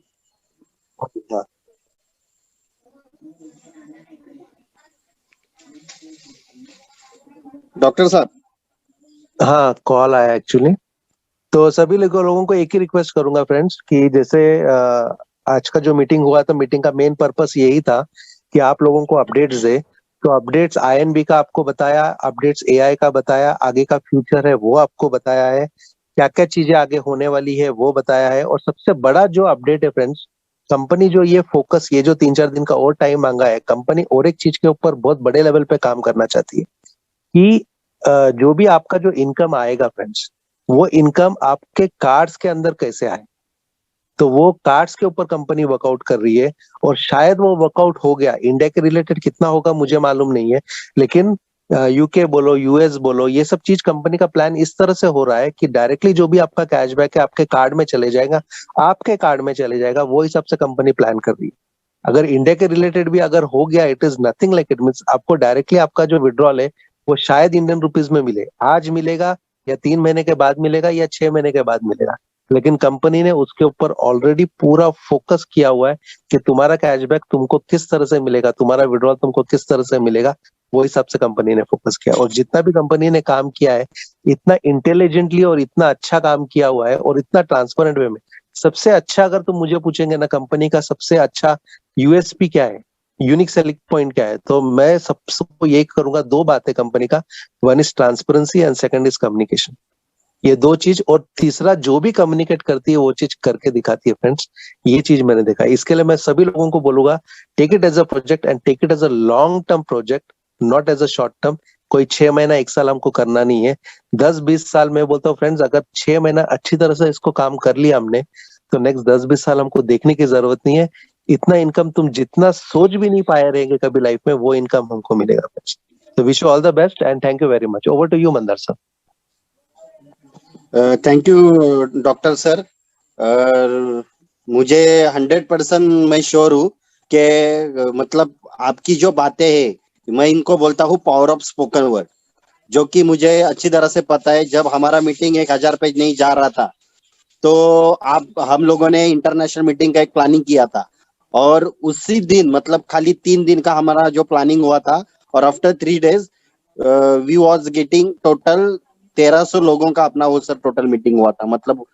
डॉक्टर साहब। हाँ, कॉल आया एक्चुअली। तो सभी लोगों को एक ही रिक्वेस्ट करूंगा फ्रेंड्स कि जैसे आज का जो मीटिंग हुआ था, मीटिंग का मेन पर्पस यही था कि आप लोगों को अपडेट्स दे। तो अपडेट्स आईएनबी का आपको बताया, अपडेट्स एआई का बताया, आगे का फ्यूचर है वो आपको बताया है, क्या क्या चीजें आगे होने वाली है वो बताया है। और सबसे बड़ा जो अपडेट है फ्रेंड्स, कंपनी जो ये फोकस, ये जो 3-4 दिन का और टाइम मांगा है, कंपनी और एक चीज के ऊपर बहुत बड़े लेवल पे काम करना चाहती है कि जो भी आपका जो इनकम आएगा फ्रेंड्स, वो इनकम आपके कार्ड्स के अंदर कैसे आए। तो वो कार्ड्स के ऊपर कंपनी वर्कआउट कर रही है, और शायद वो वर्कआउट हो गया। इंडिया के रिलेटेड कितना होगा मुझे मालूम नहीं है, लेकिन यूके बोलो, यूएस बोलो, ये सब चीज कंपनी का प्लान इस तरह से हो रहा है कि डायरेक्टली जो भी आपका कैशबैक है आपके कार्ड में चले जाएगा, आपके कार्ड में चले जाएगा। वो हिसाब से कंपनी प्लान कर रही है। अगर इंडिया के रिलेटेड भी अगर हो गया, it is nothing like it means आपको डायरेक्टली आपका जो विड्रॉल है वो शायद इंडियन रुपीज में मिले, आज मिलेगा या 3 महीने के बाद मिलेगा या 6 महीने के बाद मिलेगा। लेकिन कंपनी ने उसके ऊपर ऑलरेडी पूरा फोकस किया हुआ है कि तुम्हारा कैशबैक तुमको किस तरह से मिलेगा, तुम्हारा विड्रॉल तुमको किस तरह से मिलेगा। वो हिसाब से कंपनी ने फोकस किया, और जितना भी कंपनी ने काम किया है इतना इंटेलिजेंटली और इतना अच्छा काम किया हुआ है, और इतना ट्रांसपेरेंट वे में। सबसे अच्छा अगर तुम मुझे पूछेंगे ना कंपनी का सबसे अच्छा यूएसपी क्या है, यूनिक सेलिंग पॉइंट क्या है, तो मैं सबको यही करूंगा, 2 बातें कंपनी का, one is transparency and second is communication. ये 2 चीज, और तीसरा जो भी कम्युनिकेट करती है वो चीज करके दिखाती है फ्रेंड्स। ये चीज मैंने देखा। इसके लिए मैं सभी लोगों को बोलूंगा, take it as a project and take it as a long term project, not as a short term. कोई 6 महीना 1 साल हमको करना नहीं है, 10-20 साल। मैं बोलता हूँ फ्रेंड्स, अगर 6 महीना अच्छी तरह से इसको काम कर लिया हमने, तो नेक्स्ट 10-20 साल हमको देखने की जरूरत नहीं है। इतना इनकम तुम जितना सोच भी नहीं पाए रहेंगे कभी लाइफ में, वो इनकम हमको मिलेगा फ्रेंड्स। तो wish you all the best and thank you very much. Over to you Mandar sir. Thank you doctor sir. मुझे 100% मैं श्योर हूँ कि मतलब आपकी जो बातें हैं, मैं इनको बोलता हूँ पावर ऑफ स्पोकन वर्ड, जो कि मुझे अच्छी तरह से पता है। जब हमारा मीटिंग 1000 पेज नहीं जा रहा था, तो हम लोगों ने इंटरनेशनल मीटिंग का एक प्लानिंग किया था, और उसी दिन मतलब खाली 3 दिन का हमारा जो प्लानिंग हुआ था, और after 3 days we was getting total 1300 लोगों का अपना वो सर टोटल मीटिंग हुआ था। मतलब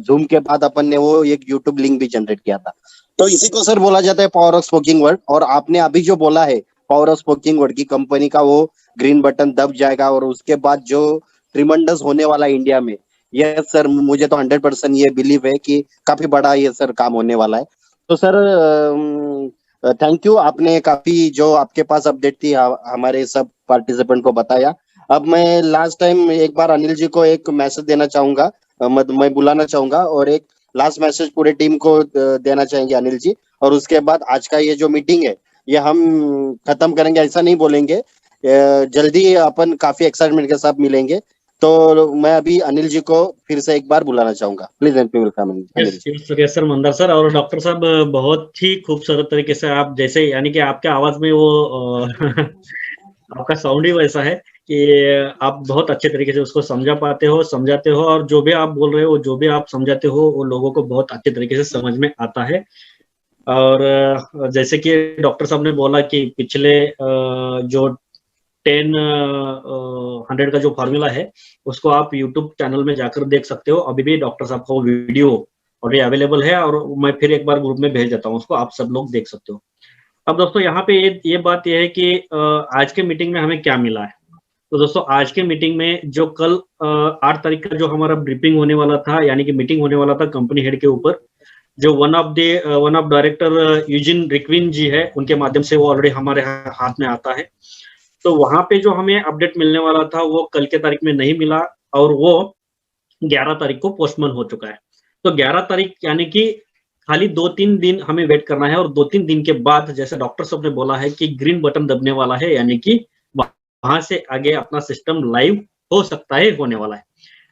जूम के बाद अपन ने वो एक यूट्यूब लिंक भी जनरेट किया था। तो इसी को सर बोला जाता है पावर ऑफ स्पोकिंग वर्ड। और आपने अभी जो बोला है पावर ऑफ स्पोकिंग वर्ड की, कंपनी का वो ग्रीन बटन दब जाएगा, और उसके बाद जो ट्रिमेंडस होने वाला है इंडिया में, ये सर मुझे तो 100% ये बिलीव है कि काफी बड़ा ये सर काम होने वाला है। तो सर थैंक यू, आपने काफी जो आपके पास अपडेट थी हमारे सब पार्टिसिपेंट को बताया। अब मैं लास्ट टाइम एक बार अनिल जी को एक मैसेज देना चाहूंगा, मैं बुलाना चाहूंगा, और एक लास्ट मैसेज पूरे टीम को देना चाहेंगे अनिल जी। और उसके बाद आज का ये जो मीटिंग है ये हम खत्म करेंगे, ऐसा नहीं बोलेंगे, जल्दी अपन काफी एक्साइटमेंट के साथ मिलेंगे। तो मैं अभी अनिल जी को फिर से एक बार बुलाना चाहूंगा। Please and welcome Anil ji. Yes sir Mandar sir. और डॉक्टर साहब बहुत ही खूबसूरत तरीके से आप जैसे, यानी कि आपके आवाज में वो आपका साउंड ही वैसा है कि आप बहुत अच्छे तरीके से उसको समझा पाते हो, समझाते हो, और जो भी आप बोल रहे हो, जो भी आप समझाते हो, वो लोगों को बहुत अच्छे तरीके से समझ में आता है। और जैसे कि डॉक्टर साहब ने बोला कि पिछले जो 10-100 का जो फॉर्मूला है उसको आप यूट्यूब चैनल में जाकर देख सकते हो। अभी भी डॉक्टर साहब का वो वीडियो ऑलरेडी अवेलेबल है, और मैं फिर एक बार ग्रुप में भेज देता हूँ उसको, आप सब लोग देख सकते हो। अब दोस्तों यहाँ पे ये बात ये है कि आज के मीटिंग में हमें क्या मिला है। तो दोस्तों आज के मीटिंग में जो कल 8 तारीख का जो हमारा ब्रीफिंग होने वाला था, यानी कि मीटिंग होने वाला था कंपनी हेड के ऊपर, जो वन ऑफ डायरेक्टर यूजिन रिक्विन जी है, उनके माध्यम से वो ऑलरेडी हमारे हाथ में आता है। तो वहां पे जो हमें अपडेट मिलने वाला था वो कल के तारीख में नहीं मिला, और वो 11 तारीख को पोस्टपोन हो चुका है। तो 11 तारीख यानी कि खाली 2-3 दिन हमें वेट करना है, और 2-3 दिन के बाद जैसे डॉक्टर साहब ने बोला है कि ग्रीन बटन दबने वाला है, यानी कि वहां से आगे अपना सिस्टम लाइव हो सकता है, होने वाला है।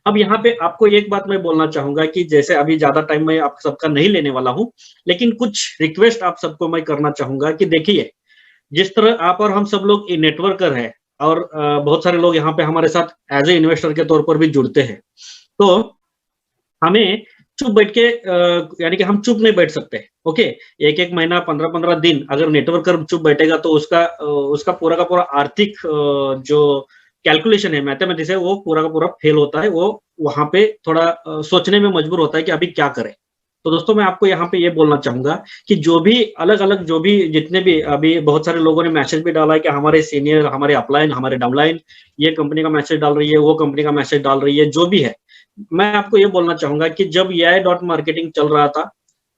अब यहाँ पे आपको एक बात मैं बोलना चाहूंगा कि जैसे अभी ज्यादा टाइम मैं आप सबका नहीं लेने वाला हूँ, लेकिन कुछ रिक्वेस्ट आप सबको मैं करना चाहूंगा कि देखिए, जिस तरह आप और हम सब लोग नेटवर्कर है और बहुत सारे लोग यहाँ पे हमारे साथ एज ए इन्वेस्टर के तौर पर भी जुड़ते हैं, तो हमें चुप बैठ के यानी कि हम चुप नहीं बैठ सकते। ओके, एक एक महीना 15-15 दिन अगर नेटवर्कर चुप बैठेगा तो उसका पूरा का पूरा आर्थिक जो कैलकुलेशन है, मैथमेटिक्स है, वो पूरा का पूरा फेल होता है। वो वहां पे थोड़ा सोचने में मजबूर होता है कि अभी क्या करें। तो दोस्तों मैं आपको यहाँ पे ये बोलना चाहूंगा कि जो भी अलग अलग जो भी जितने भी अभी बहुत सारे लोगों ने मैसेज भी डाला है कि हमारे सीनियर, हमारे अपलाइन, हमारे डाउनलाइन ये कंपनी का मैसेज डाल रही है, वो कंपनी का मैसेज डाल रही है, जो भी है, मैं आपको ये बोलना चाहूंगा कि जब AI डॉट मार्केटिंग चल रहा था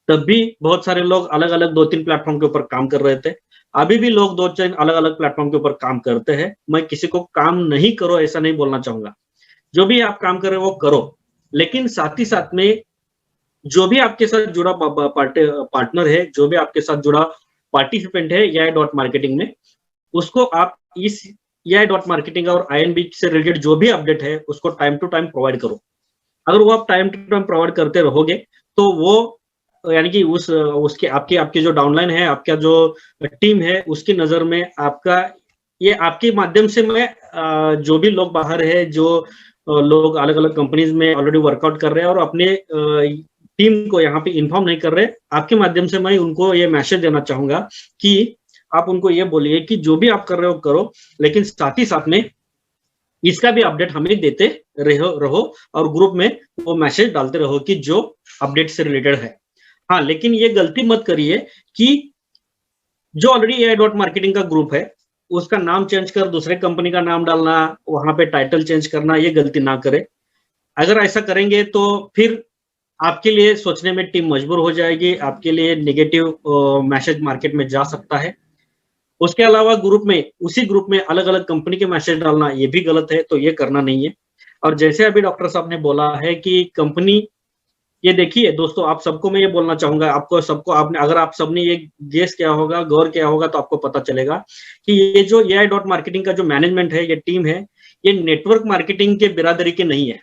तब भी बहुत सारे लोग अलग अलग 2-3 प्लेटफॉर्म के ऊपर काम कर रहे थे। अभी भी लोग 2-3 अलग अलग प्लेटफॉर्म के ऊपर काम करते हैं। मैं किसी को काम नहीं करो ऐसा नहीं बोलना चाहूंगा, जो भी आप काम कर रहे हो वो करो, लेकिन साथ ही साथ में जो भी आपके साथ जुड़ा पार्टनर है, जो भी आपके साथ जुड़ा पार्टिसिपेंट है AI डॉट मार्केटिंग में, उसको आप इस AI डॉट मार्केटिंग और INB से रिलेटेड जो भी अपडेट है उसको टाइम टू टाइम प्रोवाइड करो। अगर वो आप टाइम टू टाइम प्रोवाइड करते रहोगे तो वो यानी कि उसके आपके जो डाउनलाइन है, आपका जो टीम है, उसकी नजर में ये आपके माध्यम से मैं जो भी लोग बाहर है, जो लोग अलग अलग कंपनीज में ऑलरेडी वर्कआउट कर रहे हैं और अपने टीम को यहाँ पे इन्फॉर्म नहीं कर रहे, आपके माध्यम से मैं उनको ये मैसेज देना चाहूंगा कि आप उनको ये बोलिए कि जो भी आप कर रहे हो करो, लेकिन साथ ही साथ में इसका भी अपडेट हमें देते रहो और ग्रुप में वो मैसेज डालते रहो कि जो अपडेट से रिलेटेड है। हाँ, लेकिन ये गलती मत करिए कि जो ऑलरेडी AI डॉट मार्केटिंग का ग्रुप है उसका नाम चेंज कर दूसरे कंपनी का नाम डालना, वहां पे टाइटल चेंज करना, ये गलती ना करें। अगर ऐसा करेंगे तो फिर आपके लिए सोचने में टीम मजबूर हो जाएगी, आपके लिए नेगेटिव मैसेज मार्केट में जा सकता है। उसके अलावा उसी ग्रुप में अलग अलग कंपनी के मैसेज डालना ये भी गलत है, तो ये करना नहीं है। और जैसे अभी डॉक्टर साहब ने बोला है कि कंपनी, ये देखिए दोस्तों, आप सबको मैं ये बोलना चाहूंगा, अगर आप सबने ये गेस किया होगा, गौर किया होगा, तो आपको पता चलेगा कि ये जो AI डॉट मार्केटिंग का जो मैनेजमेंट है, ये टीम है, ये नेटवर्क मार्केटिंग के बिरादरी के नहीं है।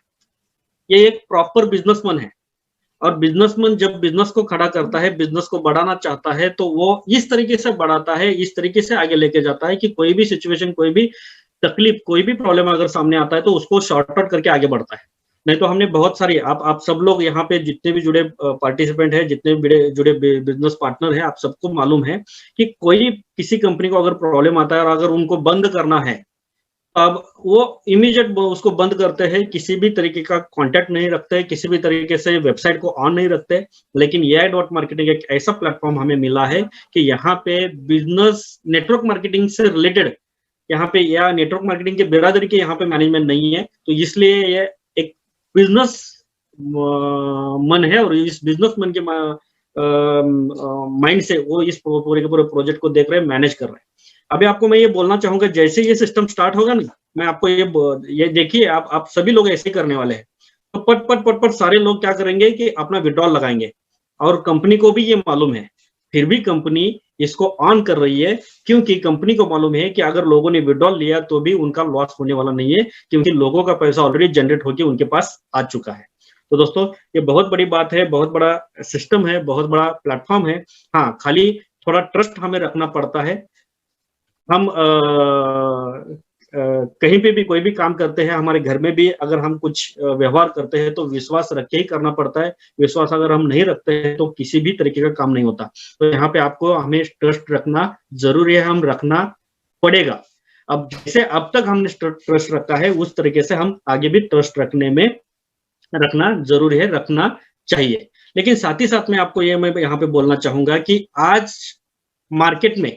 ये एक प्रॉपर बिजनेसमैन है और बिजनेसमैन जब बिजनेस को खड़ा करता है, बिजनेस को बढ़ाना चाहता है, तो वो इस तरीके से बढ़ाता है, इस तरीके से आगे लेके जाता है कि कोई भी सिचुएशन, कोई भी तकलीफ, कोई भी प्रॉब्लम अगर सामने आता है तो उसको शॉर्ट आउट करके आगे बढ़ता है। नहीं तो हमने बहुत सारी, आप सब लोग यहाँ पे जितने भी जुड़े पार्टिसिपेंट है, जितने भी जुड़े बिजनेस पार्टनर है, आप सबको मालूम है कि कोई किसी कंपनी को अगर प्रॉब्लम आता है और अगर उनको बंद करना है, अब वो इमीडिएट उसको बंद करते हैं, किसी भी तरीके का कांटेक्ट नहीं रखते, किसी भी तरीके से वेबसाइट को ऑन नहीं रखते। लेकिन AI डॉट मार्केटिंग एक ऐसा प्लेटफॉर्म हमें मिला है कि यहाँ पे बिजनेस नेटवर्क मार्केटिंग से रिलेटेड, यहाँ पे या नेटवर्क मार्केटिंग के बिरादरी के यहाँ पे मैनेजमेंट नहीं है, तो इसलिए ये एक बिजनेस मन है और इस बिजनेस मन के माइंड से वो इस पूरे के पूरे प्रोजेक्ट को देख रहे हैं, मैनेज कर रहे हैं। अभी आपको मैं ये बोलना चाहूंगा, जैसे ये सिस्टम स्टार्ट होगा ना, मैं आपको ये देखिए, आप सभी लोग ऐसे करने वाले हैं, तो पट सारे लोग क्या करेंगे कि अपना विड्रॉल लगाएंगे और कंपनी को भी ये मालूम है, फिर भी कंपनी इसको ऑन कर रही है, क्योंकि कंपनी को मालूम है कि अगर लोगों ने विड्रॉल लिया तो भी उनका लॉस होने वाला नहीं है, क्योंकि लोगों का पैसा ऑलरेडी जनरेट होकर उनके पास आ चुका है। तो दोस्तों ये बहुत बड़ी बात है, बहुत बड़ा सिस्टम है, बहुत बड़ा प्लेटफॉर्म है। हाँ, खाली थोड़ा ट्रस्ट हमें रखना पड़ता है। हम कहीं पे भी कोई भी काम करते हैं, हमारे घर में भी अगर हम कुछ व्यवहार करते हैं तो विश्वास रख के ही करना पड़ता है। विश्वास अगर हम नहीं रखते हैं तो किसी भी तरीके का काम नहीं होता। तो यहाँ पे आपको हमें ट्रस्ट रखना जरूरी है, हम रखना पड़ेगा। अब जैसे अब तक हमने ट्रस्ट रखा है, उस तरीके से हम आगे भी ट्रस्ट रखना जरूरी है, रखना चाहिए। लेकिन साथ ही साथ में आपको ये मैं यहाँ पे बोलना चाहूंगा कि आज मार्केट में,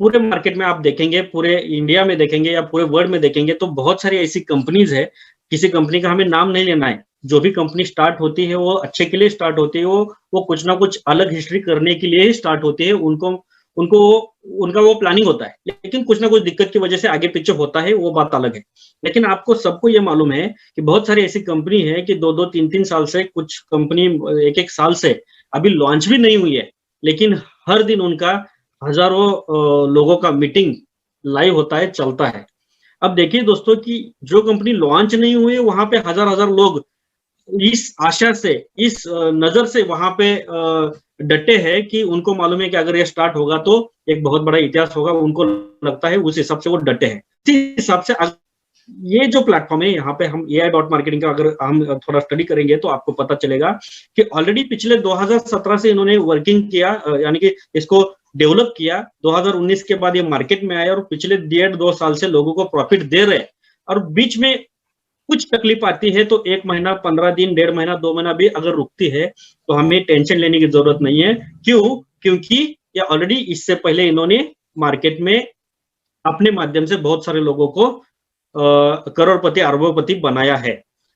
पूरे मार्केट में आप देखेंगे, पूरे इंडिया में देखेंगे या पूरे वर्ल्ड में देखेंगे, तो बहुत सारी ऐसी कंपनीज है, किसी कंपनी का हमें नाम नहीं लेना है, जो भी कंपनी स्टार्ट होती है वो अच्छे के लिए स्टार्ट होती है, वो कुछ ना कुछ अलग हिस्ट्री करने के लिए ही स्टार्ट होती है। उनका वो प्लानिंग होता है, लेकिन कुछ ना कुछ दिक्कत की वजह से आगे पीछे होता है, वो बात अलग है। लेकिन आपको सबको ये मालूम है कि बहुत सारी ऐसी कंपनी है कि 2-2, 3-3 साल से, कुछ कंपनी 1-1 साल से अभी लॉन्च भी नहीं हुई है, लेकिन हर दिन उनका हजारों लोगों का मीटिंग लाइव होता है, चलता है। अब देखिए दोस्तों कि जो कंपनी लॉन्च नहीं हुई है वहां पे हजार हजार लोग इस आशा से, इस नजर से वहां पे डटे हैं कि उनको मालूम है कि अगर ये स्टार्ट होगा तो एक बहुत बड़ा इतिहास होगा, उनको लगता है, उस हिसाब से वो डटे हैं। इसी हिसाब से ये जो प्लेटफॉर्म है यहाँ पे हम AI.marketing का अगर हम थोड़ा स्टडी करेंगे तो आपको पता चलेगा कि ऑलरेडी पिछले 2017 से इन्होंने वर्किंग किया, यानी कि इसको डेवलप किया। 2019 के बाद ये मार्केट में आया और पिछले 1.5-2 साल से लोगों को प्रॉफिट दे रहे हैं। और बीच में कुछ तकलीफ आती है तो 1 महीना, 15 दिन, 1.5 महीना, 2 महीना भी अगर रुकती है तो हमें टेंशन लेने की जरूरत नहीं है। क्यों? क्योंकि ये ऑलरेडी इससे पहले इन्होंने मार्केट में अपने माध्यम से बहुत सारे लोगों को करोड़पति, अरबोपति बनाया है।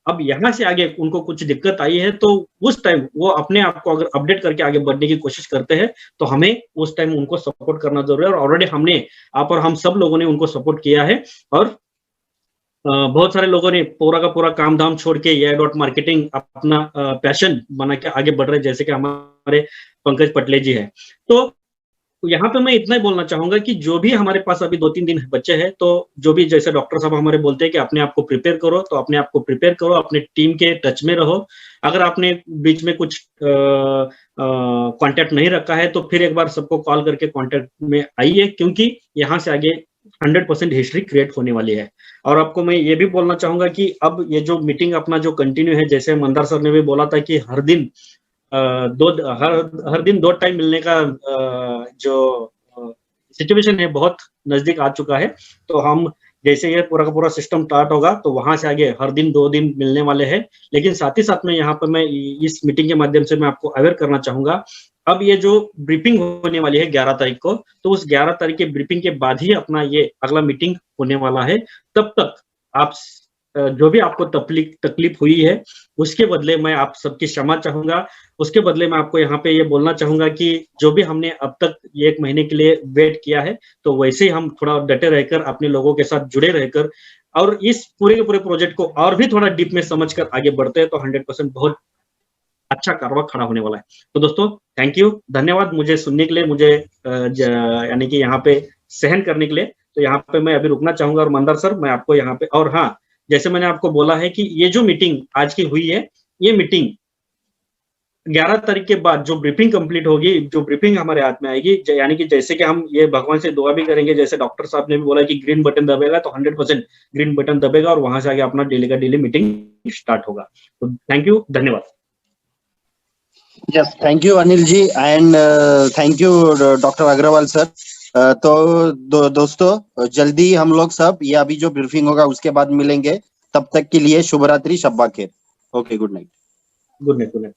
अब यहाँ से आगे उनको कुछ दिक्कत आई है तो उस टाइम वो अपने आप को अगर अपडेट करके आगे बढ़ने की कोशिश करते हैं तो हमें उस टाइम उनको सपोर्ट करना जरूरी है। और ऑलरेडी हमने, आप और हम सब लोगों ने उनको सपोर्ट किया है। और बहुत सारे लोगों ने पूरा का पूरा काम धाम छोड़ के AI.marketing अपना पैशन बना के आगे बढ़ रहे, जैसे कि हमारे पंकज पटले जी है। तो यहाँ पे मैं इतना ही बोलना चाहूंगा कि जो भी हमारे पास अभी 2-3 दिन बच्चे हैं, तो जो भी जैसे डॉक्टर साहब हमारे बोलते हैं कि अपने आप को प्रिपेयर करो, तो अपने आप को प्रिपेयर करो, अपने टीम के टच में रहो। अगर आपने बीच में कुछ कांटेक्ट नहीं रखा है तो फिर एक बार सबको कॉल करके कांटेक्ट में आइए, क्योंकि यहाँ से आगे 100% हिस्ट्री क्रिएट होने वाली है। और आपको मैं ये भी बोलना चाहूंगा कि अब ये जो मीटिंग अपना जो कंटिन्यू है, जैसे मंदार सर ने भी बोला था कि हर दिन हर दिन 2 टाइम मिलने का जो सिचुएशन है बहुत नजदीक आ चुका है। तो हम जैसे ये पूरा का पूरा सिस्टम स्टार्ट होगा तो वहां से आगे हर दिन 2 दिन मिलने वाले हैं। लेकिन साथ ही साथ में यहाँ पर मैं इस मीटिंग के माध्यम से मैं आपको अवेयर करना चाहूंगा, अब ये जो ब्रीफिंग होने वाली है 11 तारीख को, तो उस 11 तारीख के ब्रीफिंग के बाद ही अपना ये अगला मीटिंग होने वाला है। तब तक आप जो भी आपको तकलीफ हुई है उसके बदले मैं आप सबकी क्षमा चाहूंगा। उसके बदले मैं आपको यहाँ पे ये बोलना चाहूंगा कि जो भी हमने अब तक ये 1 महीने के लिए वेट किया है, तो वैसे ही हम थोड़ा डटे रहकर अपने लोगों के साथ जुड़े रहकर और इस पूरे के पूरे प्रोजेक्ट को और भी थोड़ा डीप में समझकर आगे बढ़ते हैं तो 100% बहुत अच्छा कारवा खड़ा होने वाला है। तो दोस्तों थैंक यू, धन्यवाद मुझे सुनने के लिए, मुझे यानी कि यहाँ पे सहन करने के लिए। तो यहाँ पे मैं अभी रुकना चाहूंगा। और मंदार सर, मैं आपको यहाँ पे, और हाँ, जैसे मैंने आपको बोला है कि ये जो मीटिंग आज की हुई है, ये मीटिंग 11 तारीख के बाद जो ब्रीफिंग कंप्लीट होगी, जो ब्रीफिंग हमारे हाथ में आएगी, यानी कि जैसे कि हम ये भगवान से दुआ भी करेंगे, जैसे डॉक्टर साहब ने भी बोला कि ग्रीन बटन दबेगा तो 100% ग्रीन बटन दबेगा और वहां से आगे अपना डेली का डेली मीटिंग स्टार्ट होगा। तो थैंक यू, धन्यवाद। Yes, thank you Anil ji and thank you doctor Agarwal sir. तो दोस्तों जल्दी हम लोग सब ये अभी जो ब्रीफिंग होगा उसके बाद मिलेंगे। तब तक के लिए शुभ रात्रि, शब्बा खैर। Okay, good night. Good night.